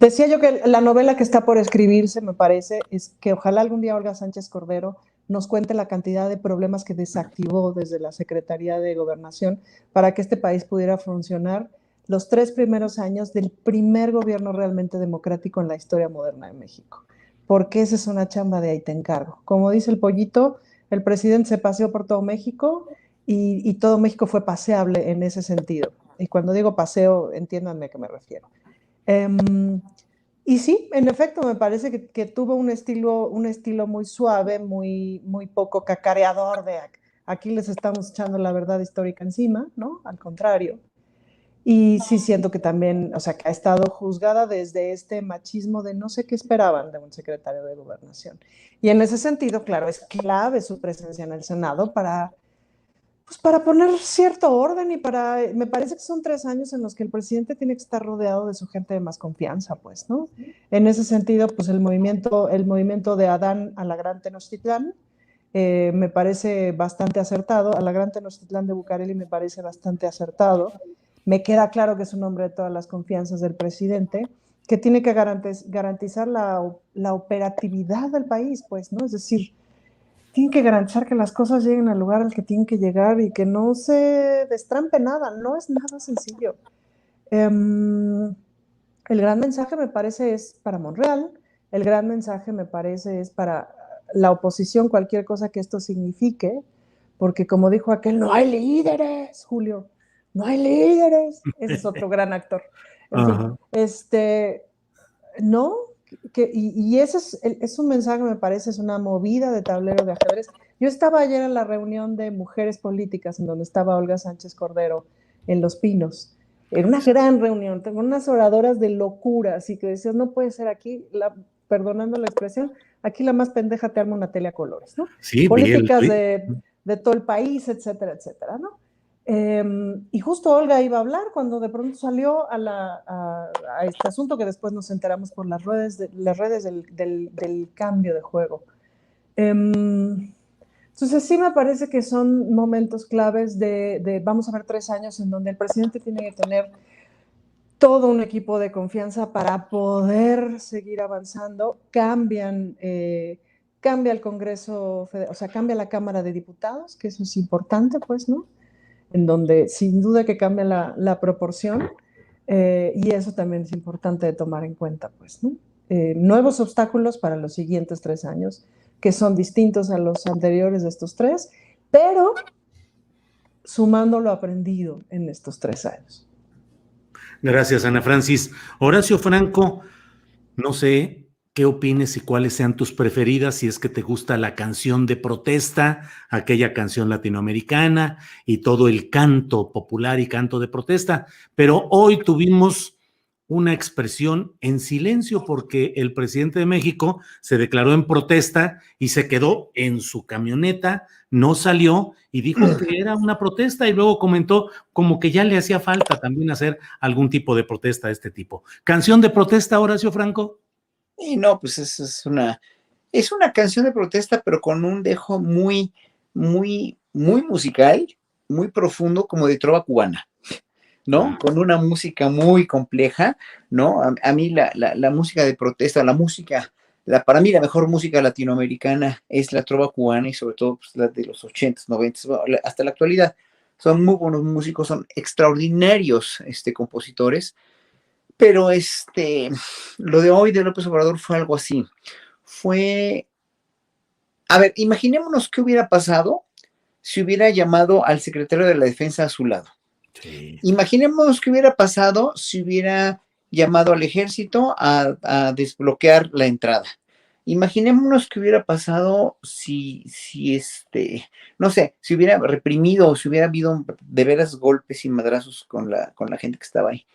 Decía yo que la novela que está por escribirse, me parece, es que ojalá algún día Olga Sánchez Cordero nos cuente la cantidad de problemas que desactivó desde la Secretaría de Gobernación para que este país pudiera funcionar los 3 primeros años del primer gobierno realmente democrático en la historia moderna de México. Porque esa es una chamba de ahí te encargo. Como dice el Pollito, el presidente se paseó por todo México y todo México fue paseable en ese sentido. Y cuando digo paseo, entiéndanme a qué me refiero. Y sí, en efecto, me parece que tuvo un estilo muy suave, muy poco cacareador de aquí les estamos echando la verdad histórica encima, ¿no? Al contrario. Y sí siento que también, o sea, que ha estado juzgada desde este machismo de no sé qué esperaban de un secretario de Gobernación. Y en ese sentido, claro, es clave su presencia en el Senado para poner cierto orden y me parece que son 3 años en los que el presidente tiene que estar rodeado de su gente de más confianza, pues, ¿no? En ese sentido, pues el movimiento de Adán a la Gran Tenochtitlán me parece bastante acertado, a la Gran Tenochtitlán de Bucareli me parece bastante acertado. Me queda claro que es un hombre de todas las confianzas del presidente, que tiene que garantizar la operatividad del país, pues, ¿no? Es decir, tienen que garantizar que las cosas lleguen al lugar al que tienen que llegar y que no se destrampe nada, no es nada sencillo. El gran mensaje me parece es para Monreal, el gran mensaje me parece es para la oposición, cualquier cosa que esto signifique, porque como dijo aquel, no hay líderes, Julio, no hay líderes, ese es otro gran actor. En fin, no, y ese es un mensaje, me parece, es una movida de tablero de ajedrez. Yo estaba ayer en la reunión de mujeres políticas en donde estaba Olga Sánchez Cordero en Los Pinos. Era una gran reunión, tengo unas oradoras de locura, así que decías, no puede ser aquí, perdonando la expresión, aquí la más pendeja te arma una tele a colores, ¿no? Sí, políticas de todo el país, etcétera, etcétera, ¿no? Y justo Olga iba a hablar cuando de pronto salió a este asunto que después nos enteramos por las redes del cambio de juego. Entonces sí me parece que son momentos claves vamos a ver 3 años en donde el presidente tiene que tener todo un equipo de confianza para poder seguir avanzando. Cambia el Congreso Federal, o sea, cambia la Cámara de Diputados, que eso es importante, pues, ¿no? En donde sin duda que cambia la proporción, y eso también es importante de tomar en cuenta, pues, ¿no? Nuevos obstáculos para los siguientes 3 años, que son distintos a los anteriores de estos 3, pero sumando lo aprendido en estos 3 años. Gracias, Ana Francis. Horacio Franco, no sé qué opines y cuáles sean tus preferidas, si es que te gusta la canción de protesta, aquella canción latinoamericana y todo el canto popular y canto de protesta, pero hoy tuvimos una expresión en silencio porque el presidente de México se declaró en protesta y se quedó en su camioneta, no salió y dijo que era una protesta y luego comentó como que ya le hacía falta también hacer algún tipo de protesta de este tipo. ¿Canción de protesta, Horacio Franco? Y no, pues es una canción de protesta, pero con un dejo muy, muy, muy musical, muy profundo, como de trova cubana, ¿no? Con una música muy compleja, ¿no? A mí la música de protesta, la música para mí la mejor música latinoamericana es la trova cubana y sobre todo pues, la de los 80s, 90s, bueno, hasta la actualidad. Son muy buenos músicos, son extraordinarios compositores, pero lo de hoy de López Obrador fue algo así. A ver, imaginémonos qué hubiera pasado si hubiera llamado al secretario de la Defensa a su lado. Sí. Imaginémonos qué hubiera pasado si hubiera llamado al ejército a desbloquear la entrada. Imaginémonos qué hubiera pasado si no sé, si hubiera reprimido o si hubiera habido de veras golpes y madrazos con la gente que estaba ahí.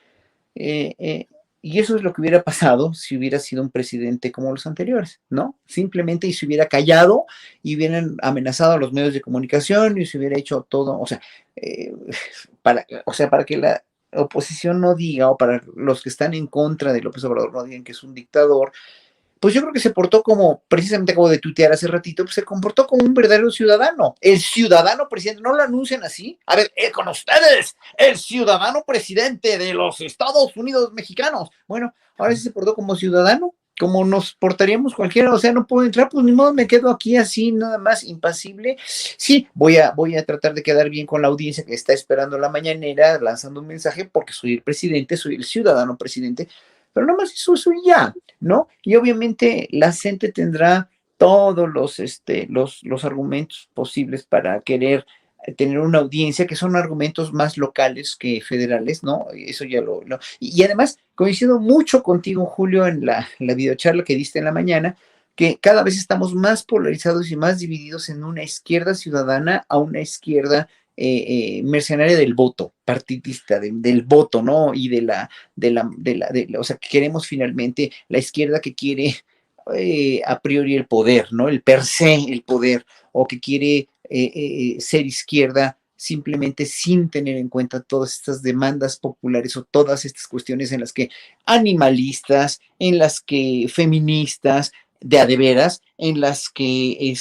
Y eso es lo que hubiera pasado si hubiera sido un presidente como los anteriores, ¿no? Simplemente y se hubiera callado y hubieran amenazado a los medios de comunicación y se hubiera hecho todo, o sea, para que la oposición no diga, o para los que están en contra de López Obrador no digan que es un dictador, pues yo creo que se portó como, precisamente acabo de tuitear hace ratito, pues se comportó como un verdadero ciudadano. El ciudadano presidente, ¿no lo anuncian así? A ver, con ustedes, el ciudadano presidente de los Estados Unidos mexicanos. Bueno, ahora sí se portó como ciudadano, como nos portaríamos cualquiera, o sea, no puedo entrar, pues ni modo, me quedo aquí así, nada más, impasible. Sí, voy a tratar de quedar bien con la audiencia que está esperando la mañanera, lanzando un mensaje, porque soy el presidente, soy el ciudadano presidente, pero nada más eso y ya, ¿no? Y obviamente la gente tendrá todos los argumentos posibles para querer tener una audiencia, que son argumentos más locales que federales, ¿no? Eso ya y además coincido mucho contigo, Julio, en la videocharla que diste en la mañana, que cada vez estamos más polarizados y más divididos en una izquierda ciudadana a una izquierda mercenaria del voto, partidista, del voto, ¿no? Y o sea, que queremos finalmente la izquierda que quiere a priori el poder, ¿no? El per se, el poder, o que quiere ser izquierda simplemente sin tener en cuenta todas estas demandas populares o todas estas cuestiones en las que animalistas, en las que feministas, de a de veras, en las que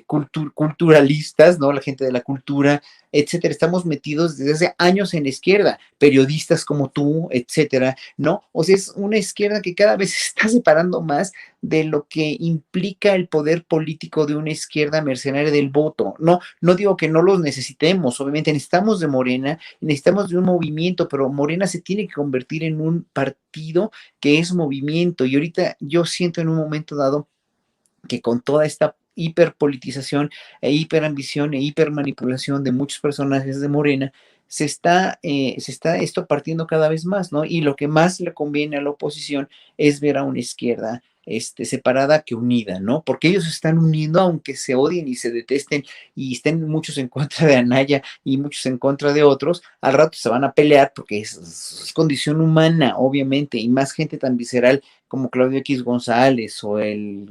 culturalistas, ¿no? La gente de la cultura, etcétera, estamos metidos desde hace años en la izquierda, periodistas como tú, etcétera, ¿no? O sea, es una izquierda que cada vez se está separando más de lo que implica el poder político de una izquierda mercenaria del voto. No digo que no los necesitemos, obviamente necesitamos de Morena, necesitamos de un movimiento, pero Morena se tiene que convertir en un partido que es movimiento. Y ahorita yo siento en un momento dado que con toda esta hiperpolitización e hiperambición e hipermanipulación de muchos personajes de Morena, se está esto partiendo cada vez más, ¿no? Y lo que más le conviene a la oposición es ver a una izquierda separada que unida, ¿no? Porque ellos se están uniendo aunque se odien y se detesten y estén muchos en contra de Anaya y muchos en contra de otros, al rato se van a pelear porque es condición humana, obviamente, y más gente tan visceral como Claudio X González o el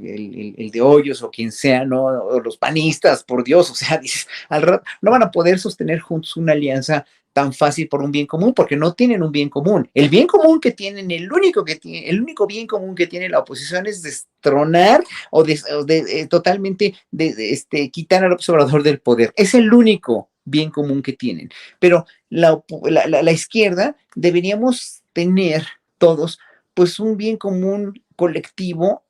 de Hoyos o quien sea, ¿no? O los panistas, por Dios, o sea, dices, al rato no van a poder sostener juntos una alianza tan fácil por un bien común, porque no tienen un bien común. El bien común que tienen, el único bien común que tiene la oposición es destronar o totalmente quitar al observador del poder. Es el único bien común que tienen. Pero la izquierda deberíamos tener todos, pues, un bien común colectivo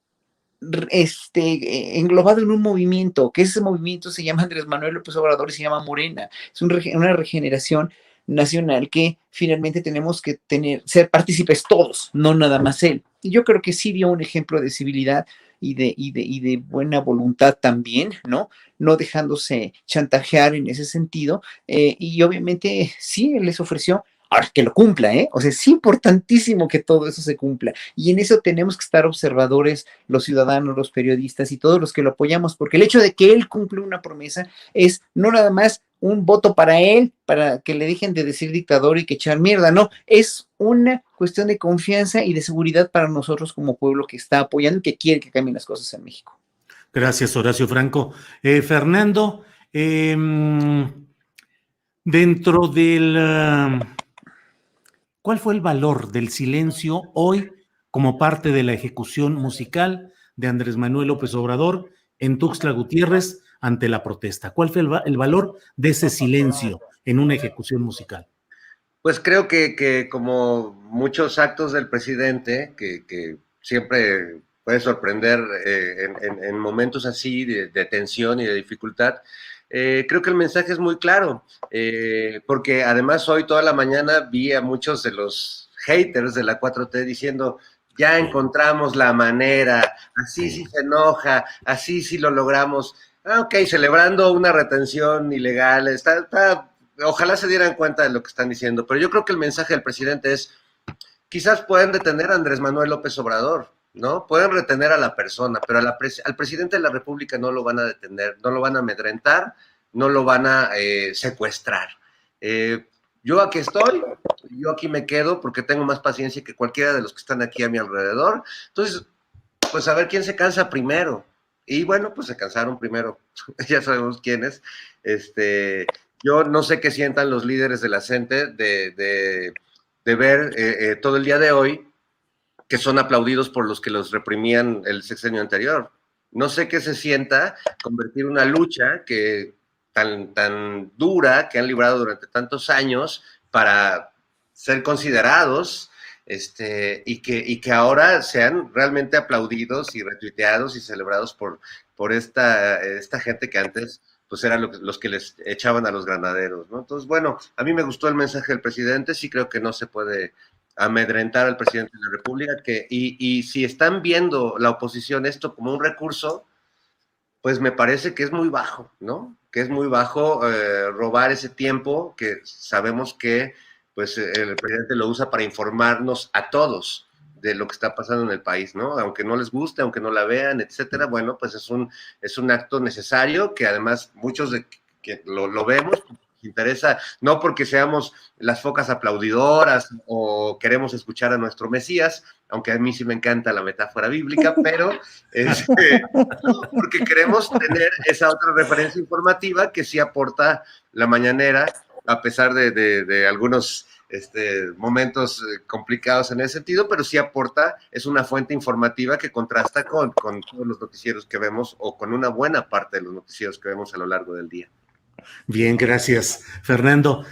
englobado en un movimiento, que ese movimiento se llama Andrés Manuel López Obrador y se llama Morena. Es una regeneración nacional que finalmente tenemos que ser partícipes todos, no nada más él. Y yo creo que sí dio un ejemplo de civilidad y de buena voluntad también, ¿no? No dejándose chantajear en ese sentido. Y obviamente sí, él les ofreció. Ahora, que lo cumpla, ¿eh? O sea, es importantísimo que todo eso se cumpla. Y en eso tenemos que estar observadores, los ciudadanos, los periodistas y todos los que lo apoyamos, porque el hecho de que él cumple una promesa es no nada más un voto para él, para que le dejen de decir dictador y que echar mierda, no, es una cuestión de confianza y de seguridad para nosotros como pueblo que está apoyando y que quiere que cambien las cosas en México. Gracias, Horacio Franco. Fernando, dentro del... ¿Cuál fue el valor del silencio hoy como parte de la ejecución musical de Andrés Manuel López Obrador en Tuxtla Gutiérrez ante la protesta? ¿Cuál fue el valor de ese silencio en una ejecución musical? Pues creo que como muchos actos del presidente, que siempre puede sorprender en momentos así de tensión y de dificultad. Creo que el mensaje es muy claro, porque además hoy toda la mañana vi a muchos de los haters de la 4T diciendo, ya encontramos la manera, así sí se enoja, así sí lo logramos. Ok, celebrando una retención ilegal, ojalá se dieran cuenta de lo que están diciendo, pero yo creo que el mensaje del presidente es, quizás pueden detener a Andrés Manuel López Obrador, ¿no? Pueden retener a la persona, pero al presidente de la República no lo van a detener, no lo van a amedrentar, no lo van a secuestrar. Yo aquí estoy, yo aquí me quedo porque tengo más paciencia que cualquiera de los que están aquí a mi alrededor. Entonces, pues a ver quién se cansa primero. Y bueno, pues se cansaron primero, ya sabemos quiénes. Yo no sé qué sientan los líderes de la CENTE de ver todo el día de hoy que son aplaudidos por los que los reprimían el sexenio anterior. No sé qué se sienta convertir una lucha que tan dura que han librado durante tantos años para ser considerados y que ahora sean realmente aplaudidos y retuiteados y celebrados por esta gente que antes pues eran los que les echaban a los granaderos, ¿no? Entonces, bueno, a mí me gustó el mensaje del presidente, sí creo que no se puede amedrentar al presidente de la República, y si están viendo la oposición esto como un recurso, pues me parece que es muy bajo, ¿no? Que es muy bajo robar ese tiempo que sabemos que pues el presidente lo usa para informarnos a todos de lo que está pasando en el país, ¿no? Aunque no les guste, aunque no la vean, etcétera, bueno, pues es un acto necesario que además muchos de que lo vemos, interesa, no porque seamos las focas aplaudidoras o queremos escuchar a nuestro Mesías, aunque a mí sí me encanta la metáfora bíblica, pero porque queremos tener esa otra referencia informativa que sí aporta la mañanera, a pesar de algunos momentos complicados en ese sentido, pero sí aporta, es una fuente informativa que contrasta con todos los noticieros que vemos o con una buena parte de los noticieros que vemos a lo largo del día. Bien, gracias, Fernando.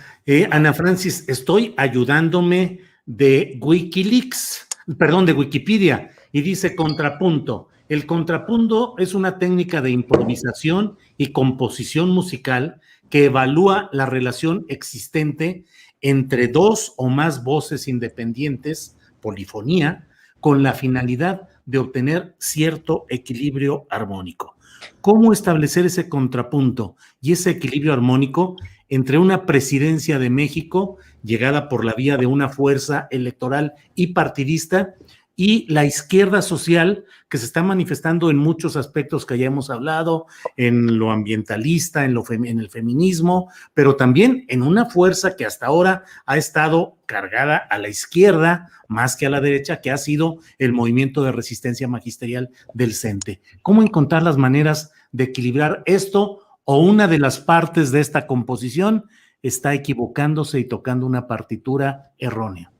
Ana Francis, estoy ayudándome de Wikileaks, perdón, de Wikipedia, y dice contrapunto. El contrapunto es una técnica de improvisación y composición musical que evalúa la relación existente entre dos o más voces independientes, polifonía, con la finalidad de obtener cierto equilibrio armónico. ¿Cómo establecer ese contrapunto y ese equilibrio armónico entre una presidencia de México llegada por la vía de una fuerza electoral y partidista y la izquierda social que se está manifestando en muchos aspectos que ya hemos hablado, en lo ambientalista, en el feminismo, pero también en una fuerza que hasta ahora ha estado cargada a la izquierda más que a la derecha, que ha sido el movimiento de resistencia magisterial del CENTE? ¿Cómo encontrar las maneras de equilibrar esto, o una de las partes de esta composición está equivocándose y tocando una partitura errónea?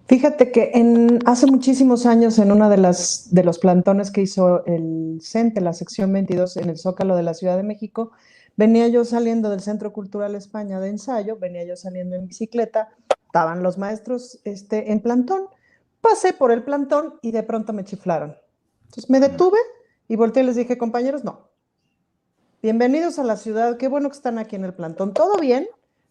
Fíjate que hace muchísimos años, en una de los plantones que hizo el CENTE, la sección 22 en el Zócalo de la Ciudad de México, venía yo saliendo del Centro Cultural España de ensayo, venía yo saliendo en bicicleta, estaban los maestros en plantón, pasé por el plantón y de pronto me chiflaron. Entonces me detuve y volteé y les dije, compañeros, no. Bienvenidos a la ciudad, qué bueno que están aquí en el plantón, todo bien,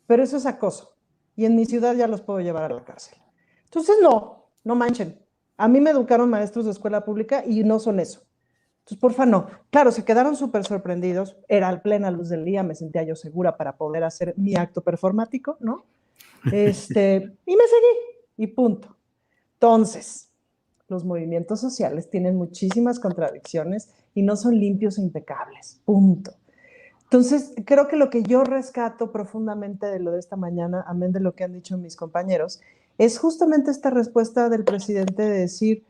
pero eso es acoso. Y en mi ciudad ya los puedo llevar a la cárcel. Entonces, no manchen. A mí me educaron maestros de escuela pública y no son eso. Entonces, porfa, no. Claro, se quedaron súper sorprendidos. Era a plena luz del día, me sentía yo segura para poder hacer mi acto performático, ¿no? Y me seguí, y punto. Entonces, los movimientos sociales tienen muchísimas contradicciones y no son limpios e impecables, punto. Entonces, creo que lo que yo rescato profundamente de lo de esta mañana, amén de lo que han dicho mis compañeros, es justamente esta respuesta del presidente de decir,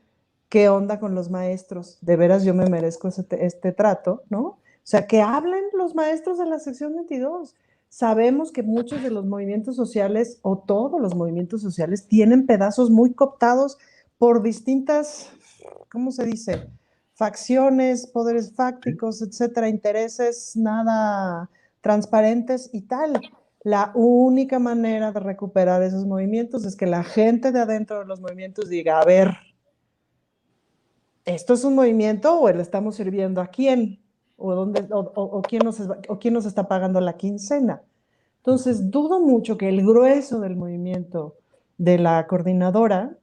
¿qué onda con los maestros? De veras yo me merezco este trato, ¿no? O sea, que hablen los maestros de la sección 22. Sabemos que muchos de los movimientos sociales, o todos los movimientos sociales, tienen pedazos muy cooptados por distintas, ¿cómo se dice?, facciones, poderes fácticos, etcétera, intereses nada transparentes y tal. La única manera de recuperar esos movimientos es que la gente de adentro de los movimientos diga, a ver, ¿esto es un movimiento o le estamos sirviendo a quién? ¿O quién nos está pagando la quincena? Entonces, dudo mucho que el grueso del movimiento de la coordinadora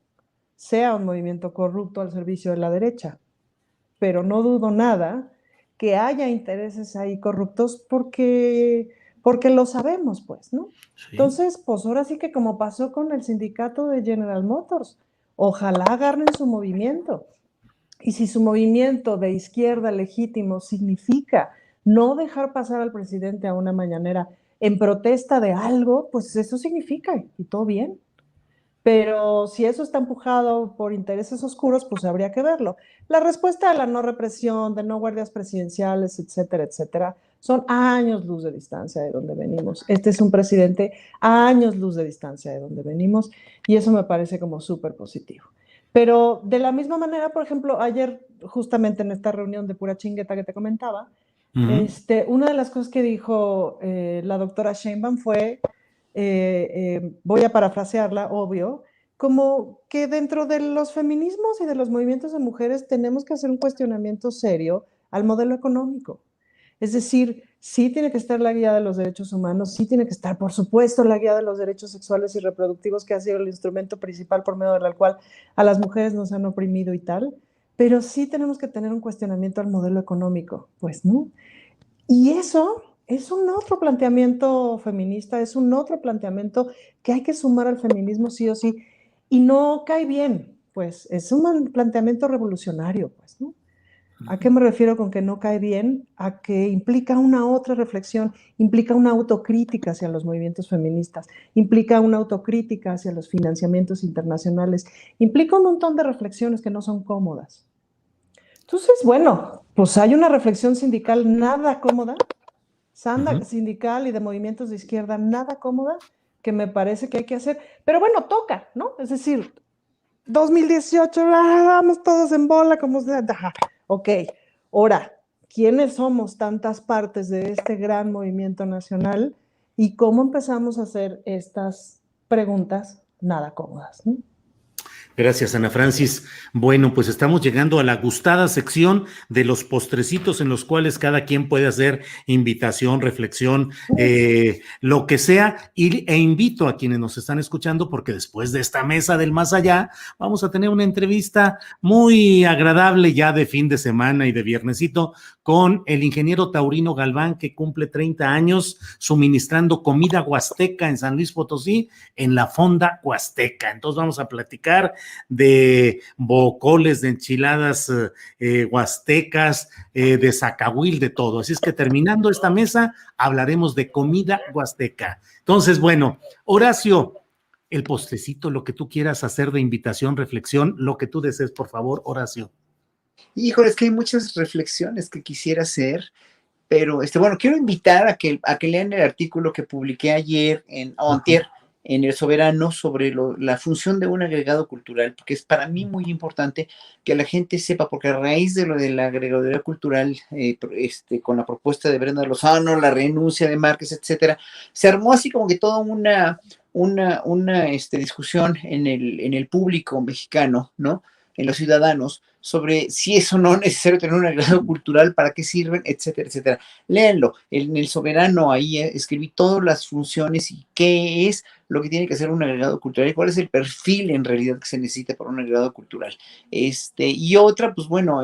sea un movimiento corrupto al servicio de la derecha, pero no dudo nada que haya intereses ahí corruptos porque lo sabemos, pues, ¿no? Sí. Entonces, pues ahora sí que como pasó con el sindicato de General Motors, ojalá agarren su movimiento. Y si su movimiento de izquierda legítimo significa no dejar pasar al presidente a una mañanera en protesta de algo, pues eso significa, y todo bien. Pero si eso está empujado por intereses oscuros, pues habría que verlo. La respuesta a la no represión, de no guardias presidenciales, etcétera, etcétera, son años luz de distancia de donde venimos. Este es un presidente a años luz de distancia de donde venimos y eso me parece como súper positivo. Pero de la misma manera, por ejemplo, ayer justamente en esta reunión de pura chingueta que te comentaba, una de las cosas que dijo la doctora Sheinbaum fue, voy a parafrasearla, obvio, como que dentro de los feminismos y de los movimientos de mujeres tenemos que hacer un cuestionamiento serio al modelo económico. Es decir, sí tiene que estar la guía de los derechos humanos, sí tiene que estar, por supuesto, la guía de los derechos sexuales y reproductivos, que ha sido el instrumento principal por medio del cual a las mujeres nos han oprimido y tal, pero sí tenemos que tener un cuestionamiento al modelo económico, pues, ¿no? Y eso es un otro planteamiento feminista, es un otro planteamiento que hay que sumar al feminismo sí o sí, y no cae bien, pues es un planteamiento revolucionario, pues, ¿no? ¿A qué me refiero con que no cae bien? A que implica una otra reflexión, implica una autocrítica hacia los movimientos feministas, implica una autocrítica hacia los financiamientos internacionales, implica un montón de reflexiones que no son cómodas. Entonces, bueno, pues hay una reflexión sindical nada cómoda, sindical y de movimientos de izquierda nada cómoda, que me parece que hay que hacer, pero bueno, toca, ¿no? Es decir, 2018, vamos todos en bola, como sea, ok, ahora, ¿quiénes somos tantas partes de este gran movimiento nacional y cómo empezamos a hacer estas preguntas nada cómodas, ¿no? Gracias, Ana Francis. Bueno, pues estamos llegando a la gustada sección de los postrecitos en los cuales cada quien puede hacer invitación, reflexión, lo que sea, e invito a quienes nos están escuchando porque después de esta mesa del más allá vamos a tener una entrevista muy agradable ya de fin de semana y de viernesito con el ingeniero Taurino Galván, que cumple 30 años suministrando comida huasteca en San Luis Potosí en la Fonda Huasteca. Entonces vamos a platicar de bocoles, de enchiladas huastecas, de zacahuil, de todo. Así es que terminando esta mesa, hablaremos de comida huasteca. Entonces, bueno, Horacio, el postrecito, lo que tú quieras hacer de invitación, reflexión, lo que tú desees, por favor, Horacio. Híjole, es que hay muchas reflexiones que quisiera hacer, pero bueno, quiero invitar a que lean el artículo que publiqué ayer antier en El Soberano sobre la función de un agregado cultural, porque es para mí muy importante que la gente sepa, porque a raíz de lo de la agregaduría cultural, con la propuesta de Brenda Lozano, la renuncia de Márquez, etcétera, se armó así como que toda una discusión en el público mexicano, ¿no? En los ciudadanos, sobre si es o no necesario tener un agregado cultural, para qué sirven, etcétera, etcétera. Léanlo, en El Soberano ahí escribí todas las funciones y qué es lo que tiene que hacer un agregado cultural y cuál es el perfil en realidad que se necesita para un agregado cultural. Y otra, pues bueno,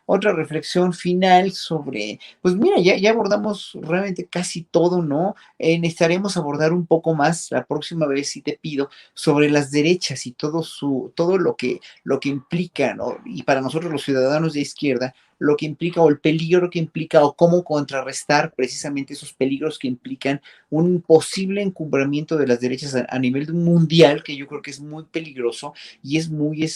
otra reflexión final sobre, pues mira, ya abordamos realmente casi todo, ¿no? Necesitaremos abordar un poco más la próxima vez, si te pido, sobre las derechas y todo lo que implica, ¿no? Y para nosotros los ciudadanos de izquierda, lo que implica o el peligro que implica o cómo contrarrestar precisamente esos peligros que implican un posible encumbramiento de las derechas a nivel mundial, que yo creo que es muy peligroso y es muy,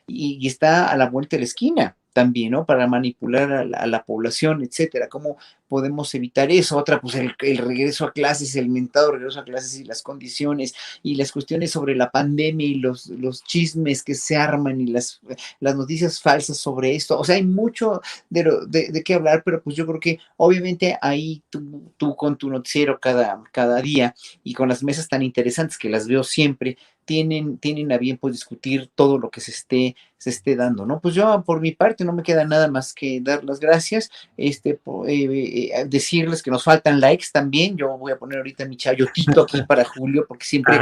y está a la vuelta de la esquina también, ¿no? Para manipular a la población, etcétera. ¿Cómo podemos evitar eso? Otra, pues el regreso a clases, el mentado regreso a clases y las condiciones y las cuestiones sobre la pandemia y los chismes que se arman y las noticias falsas sobre esto. O sea, hay mucho de qué hablar, pero pues yo creo que obviamente ahí tú con tu noticiero cada día y con las mesas tan interesantes que las veo siempre, tienen a bien pues discutir todo lo que se esté dando, ¿no? Pues yo por mi parte no me queda nada más que dar las gracias, decirles que nos faltan likes también. Yo voy a poner ahorita mi chayotito aquí para Julio, porque siempre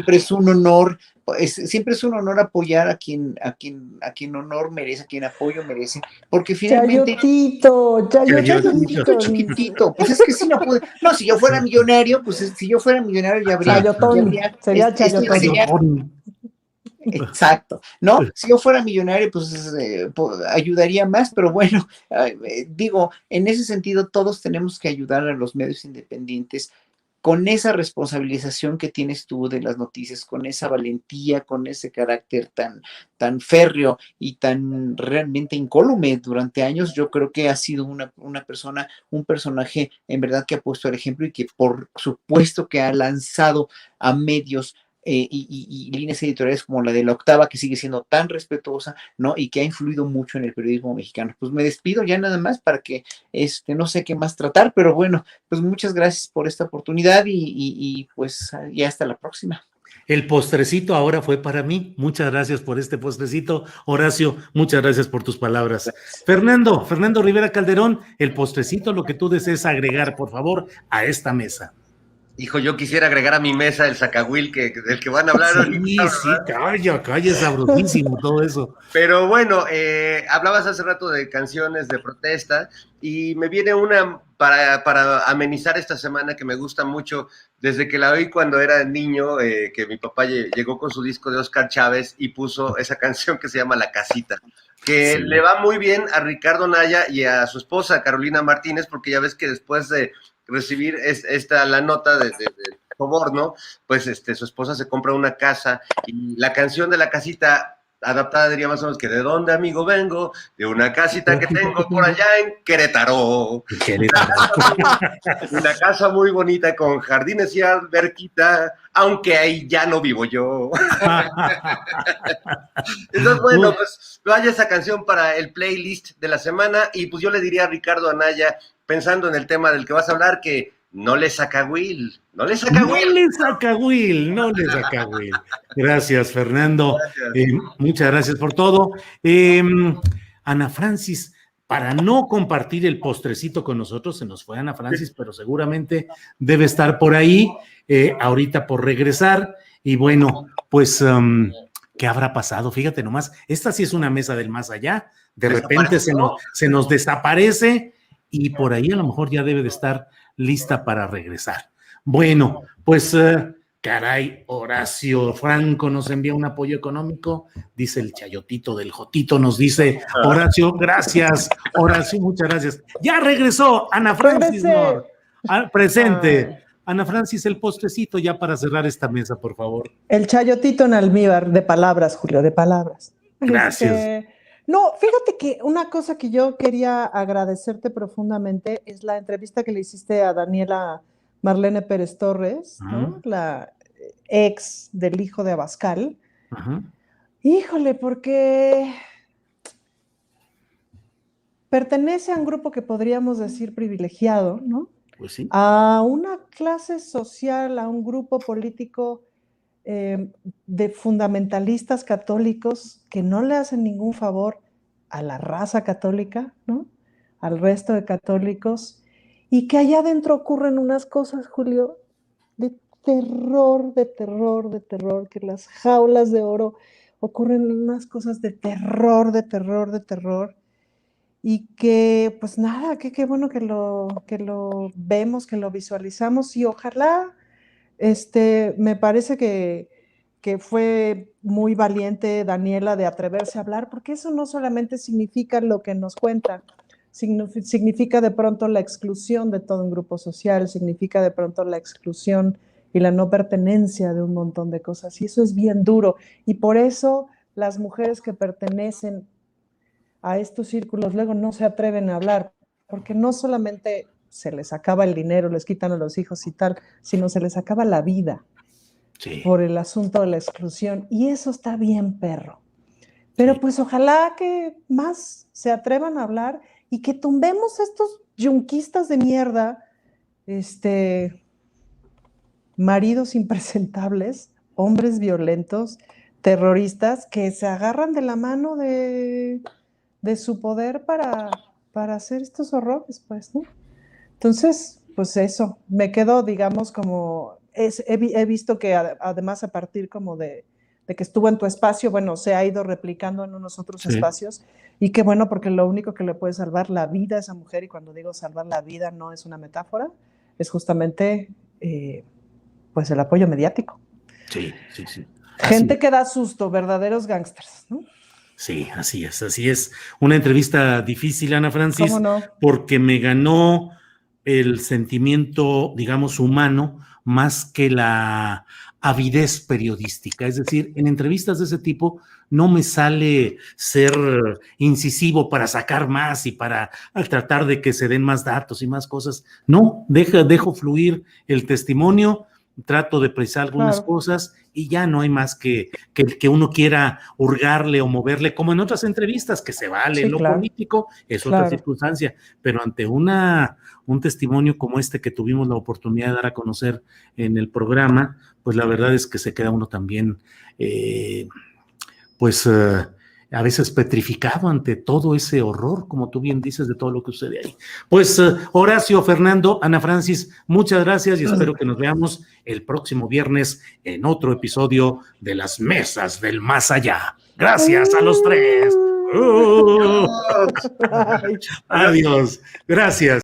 es un honor. Siempre es un honor apoyar a quien honor merece, a quien apoyo merece, porque finalmente Chayotito, chiquitito, pues es que si no pude, no, si yo fuera millonario, pues si yo fuera millonario ya habría, Chayotón, sería Chayotón. Exacto, ¿no? Si yo fuera millonario, pues ayudaría más, pero bueno, digo, en ese sentido todos tenemos que ayudar a los medios independientes con esa responsabilización que tienes tú de las noticias, con esa valentía, con ese carácter tan férreo y tan realmente incólume durante años. Yo creo que ha sido una persona, un personaje en verdad que ha puesto el ejemplo y que por supuesto que ha lanzado a medios y líneas editoriales como la de La Octava, que sigue siendo tan respetuosa, ¿no? Y que ha influido mucho en el periodismo mexicano. Pues me despido ya nada más para que no sé qué más tratar, pero bueno, pues muchas gracias por esta oportunidad y pues ya hasta la próxima. El postrecito ahora fue para mí. Muchas gracias por este postrecito. Horacio, muchas gracias por tus palabras. Fernando Rivera Calderón, el postrecito, lo que tú desees agregar, por favor, a esta mesa. Hijo, yo quisiera agregar a mi mesa el zacahuil del que van a hablar. Sí, calla, sabrosísimo todo eso. Pero bueno, hablabas hace rato de canciones de protesta y me viene una para amenizar esta semana que me gusta mucho, desde que la oí cuando era niño, que mi papá llegó con su disco de Oscar Chávez y puso esa canción que se llama La Casita, que le va muy bien a Ricardo Naya y a su esposa Carolina Martínez, porque ya ves que después de recibir la nota de soborno, pues su esposa se compra una casa y la canción de La Casita adaptada diría más o menos que ¿de dónde, amigo, vengo? De una casita que tengo por allá en Querétaro. Una casa muy bonita con jardines y alberquita, aunque ahí ya no vivo yo. Entonces, bueno, pues vaya esa canción para el playlist de la semana y pues yo le diría a Ricardo Anaya, pensando en el tema del que vas a hablar, que no le saca Will. Gracias, Fernando. Muchas gracias por todo. Ana Francis, para no compartir el postrecito con nosotros, se nos fue Ana Francis, pero seguramente debe estar por ahí, ahorita por regresar. Y bueno, pues, ¿qué habrá pasado? Fíjate nomás, esta sí es una mesa del más allá. De repente se nos desaparece y por ahí a lo mejor ya debe de estar lista para regresar. Bueno, pues caray, Horacio Franco nos envía un apoyo económico, dice el chayotito del Jotito, nos dice Horacio, gracias, Horacio, muchas gracias. Ya regresó Ana Francis, presente. Ana Francis, el postrecito ya para cerrar esta mesa, por favor. El chayotito en almíbar, de palabras, Julio, de palabras. Gracias. No, fíjate que una cosa que yo quería agradecerte profundamente es la entrevista que le hiciste a Daniela Marlene Pérez Torres, ¿no? La ex del hijo de Abascal. Híjole, porque pertenece a un grupo que podríamos decir privilegiado, ¿no? Pues sí. A una clase social, a un grupo político de fundamentalistas católicos que no le hacen ningún favor a la raza católica, ¿no? Al resto de católicos, y que allá adentro ocurren unas cosas, Julio, de terror, que en las jaulas de oro ocurren unas cosas de terror, y que pues nada, qué bueno que lo vemos, que lo visualizamos, y ojalá me parece que fue muy valiente Daniela de atreverse a hablar, porque eso no solamente significa lo que nos cuenta, significa de pronto la exclusión de todo un grupo social, significa de pronto la exclusión y la no pertenencia de un montón de cosas, y eso es bien duro, y por eso las mujeres que pertenecen a estos círculos luego no se atreven a hablar, porque no solamente se les acaba el dinero, les quitan a los hijos y tal, sino se les acaba la vida por el asunto de la exclusión. Y eso está bien, perro. Pero pues ojalá que más se atrevan a hablar y que tumbemos estos yunquistas de mierda, maridos impresentables, hombres violentos, terroristas, que se agarran de la mano de su poder para hacer estos horrores, pues, ¿no? Entonces, pues eso, me quedo, digamos, como, he visto que además a partir como de que estuvo en tu espacio, bueno, se ha ido replicando en unos otros espacios, y qué bueno, porque lo único que le puede salvar la vida a esa mujer, y cuando digo salvar la vida no es una metáfora, es justamente, pues, el apoyo mediático. Sí. Gente que da susto, verdaderos gángsters, ¿no? Sí, así es. Una entrevista difícil, Ana Francis, ¿Cómo no? porque me ganó el sentimiento, digamos, humano, más que la avidez periodística. Es decir, en entrevistas de ese tipo no me sale ser incisivo para sacar más y para tratar de que se den más datos y más cosas. No, dejo fluir el testimonio, trato de precisar algunas cosas y ya no hay más que uno quiera hurgarle o moverle, como en otras entrevistas, que se vale. Lo político es otra circunstancia, pero ante un testimonio como este que tuvimos la oportunidad de dar a conocer en el programa, pues la verdad es que se queda uno también, a veces petrificado ante todo ese horror, como tú bien dices, de todo lo que sucede ahí. Pues Horacio, Fernando, Ana Francis, muchas gracias y espero que nos veamos el próximo viernes en otro episodio de Las Mesas del Más Allá. Gracias a los tres. Adiós. Gracias.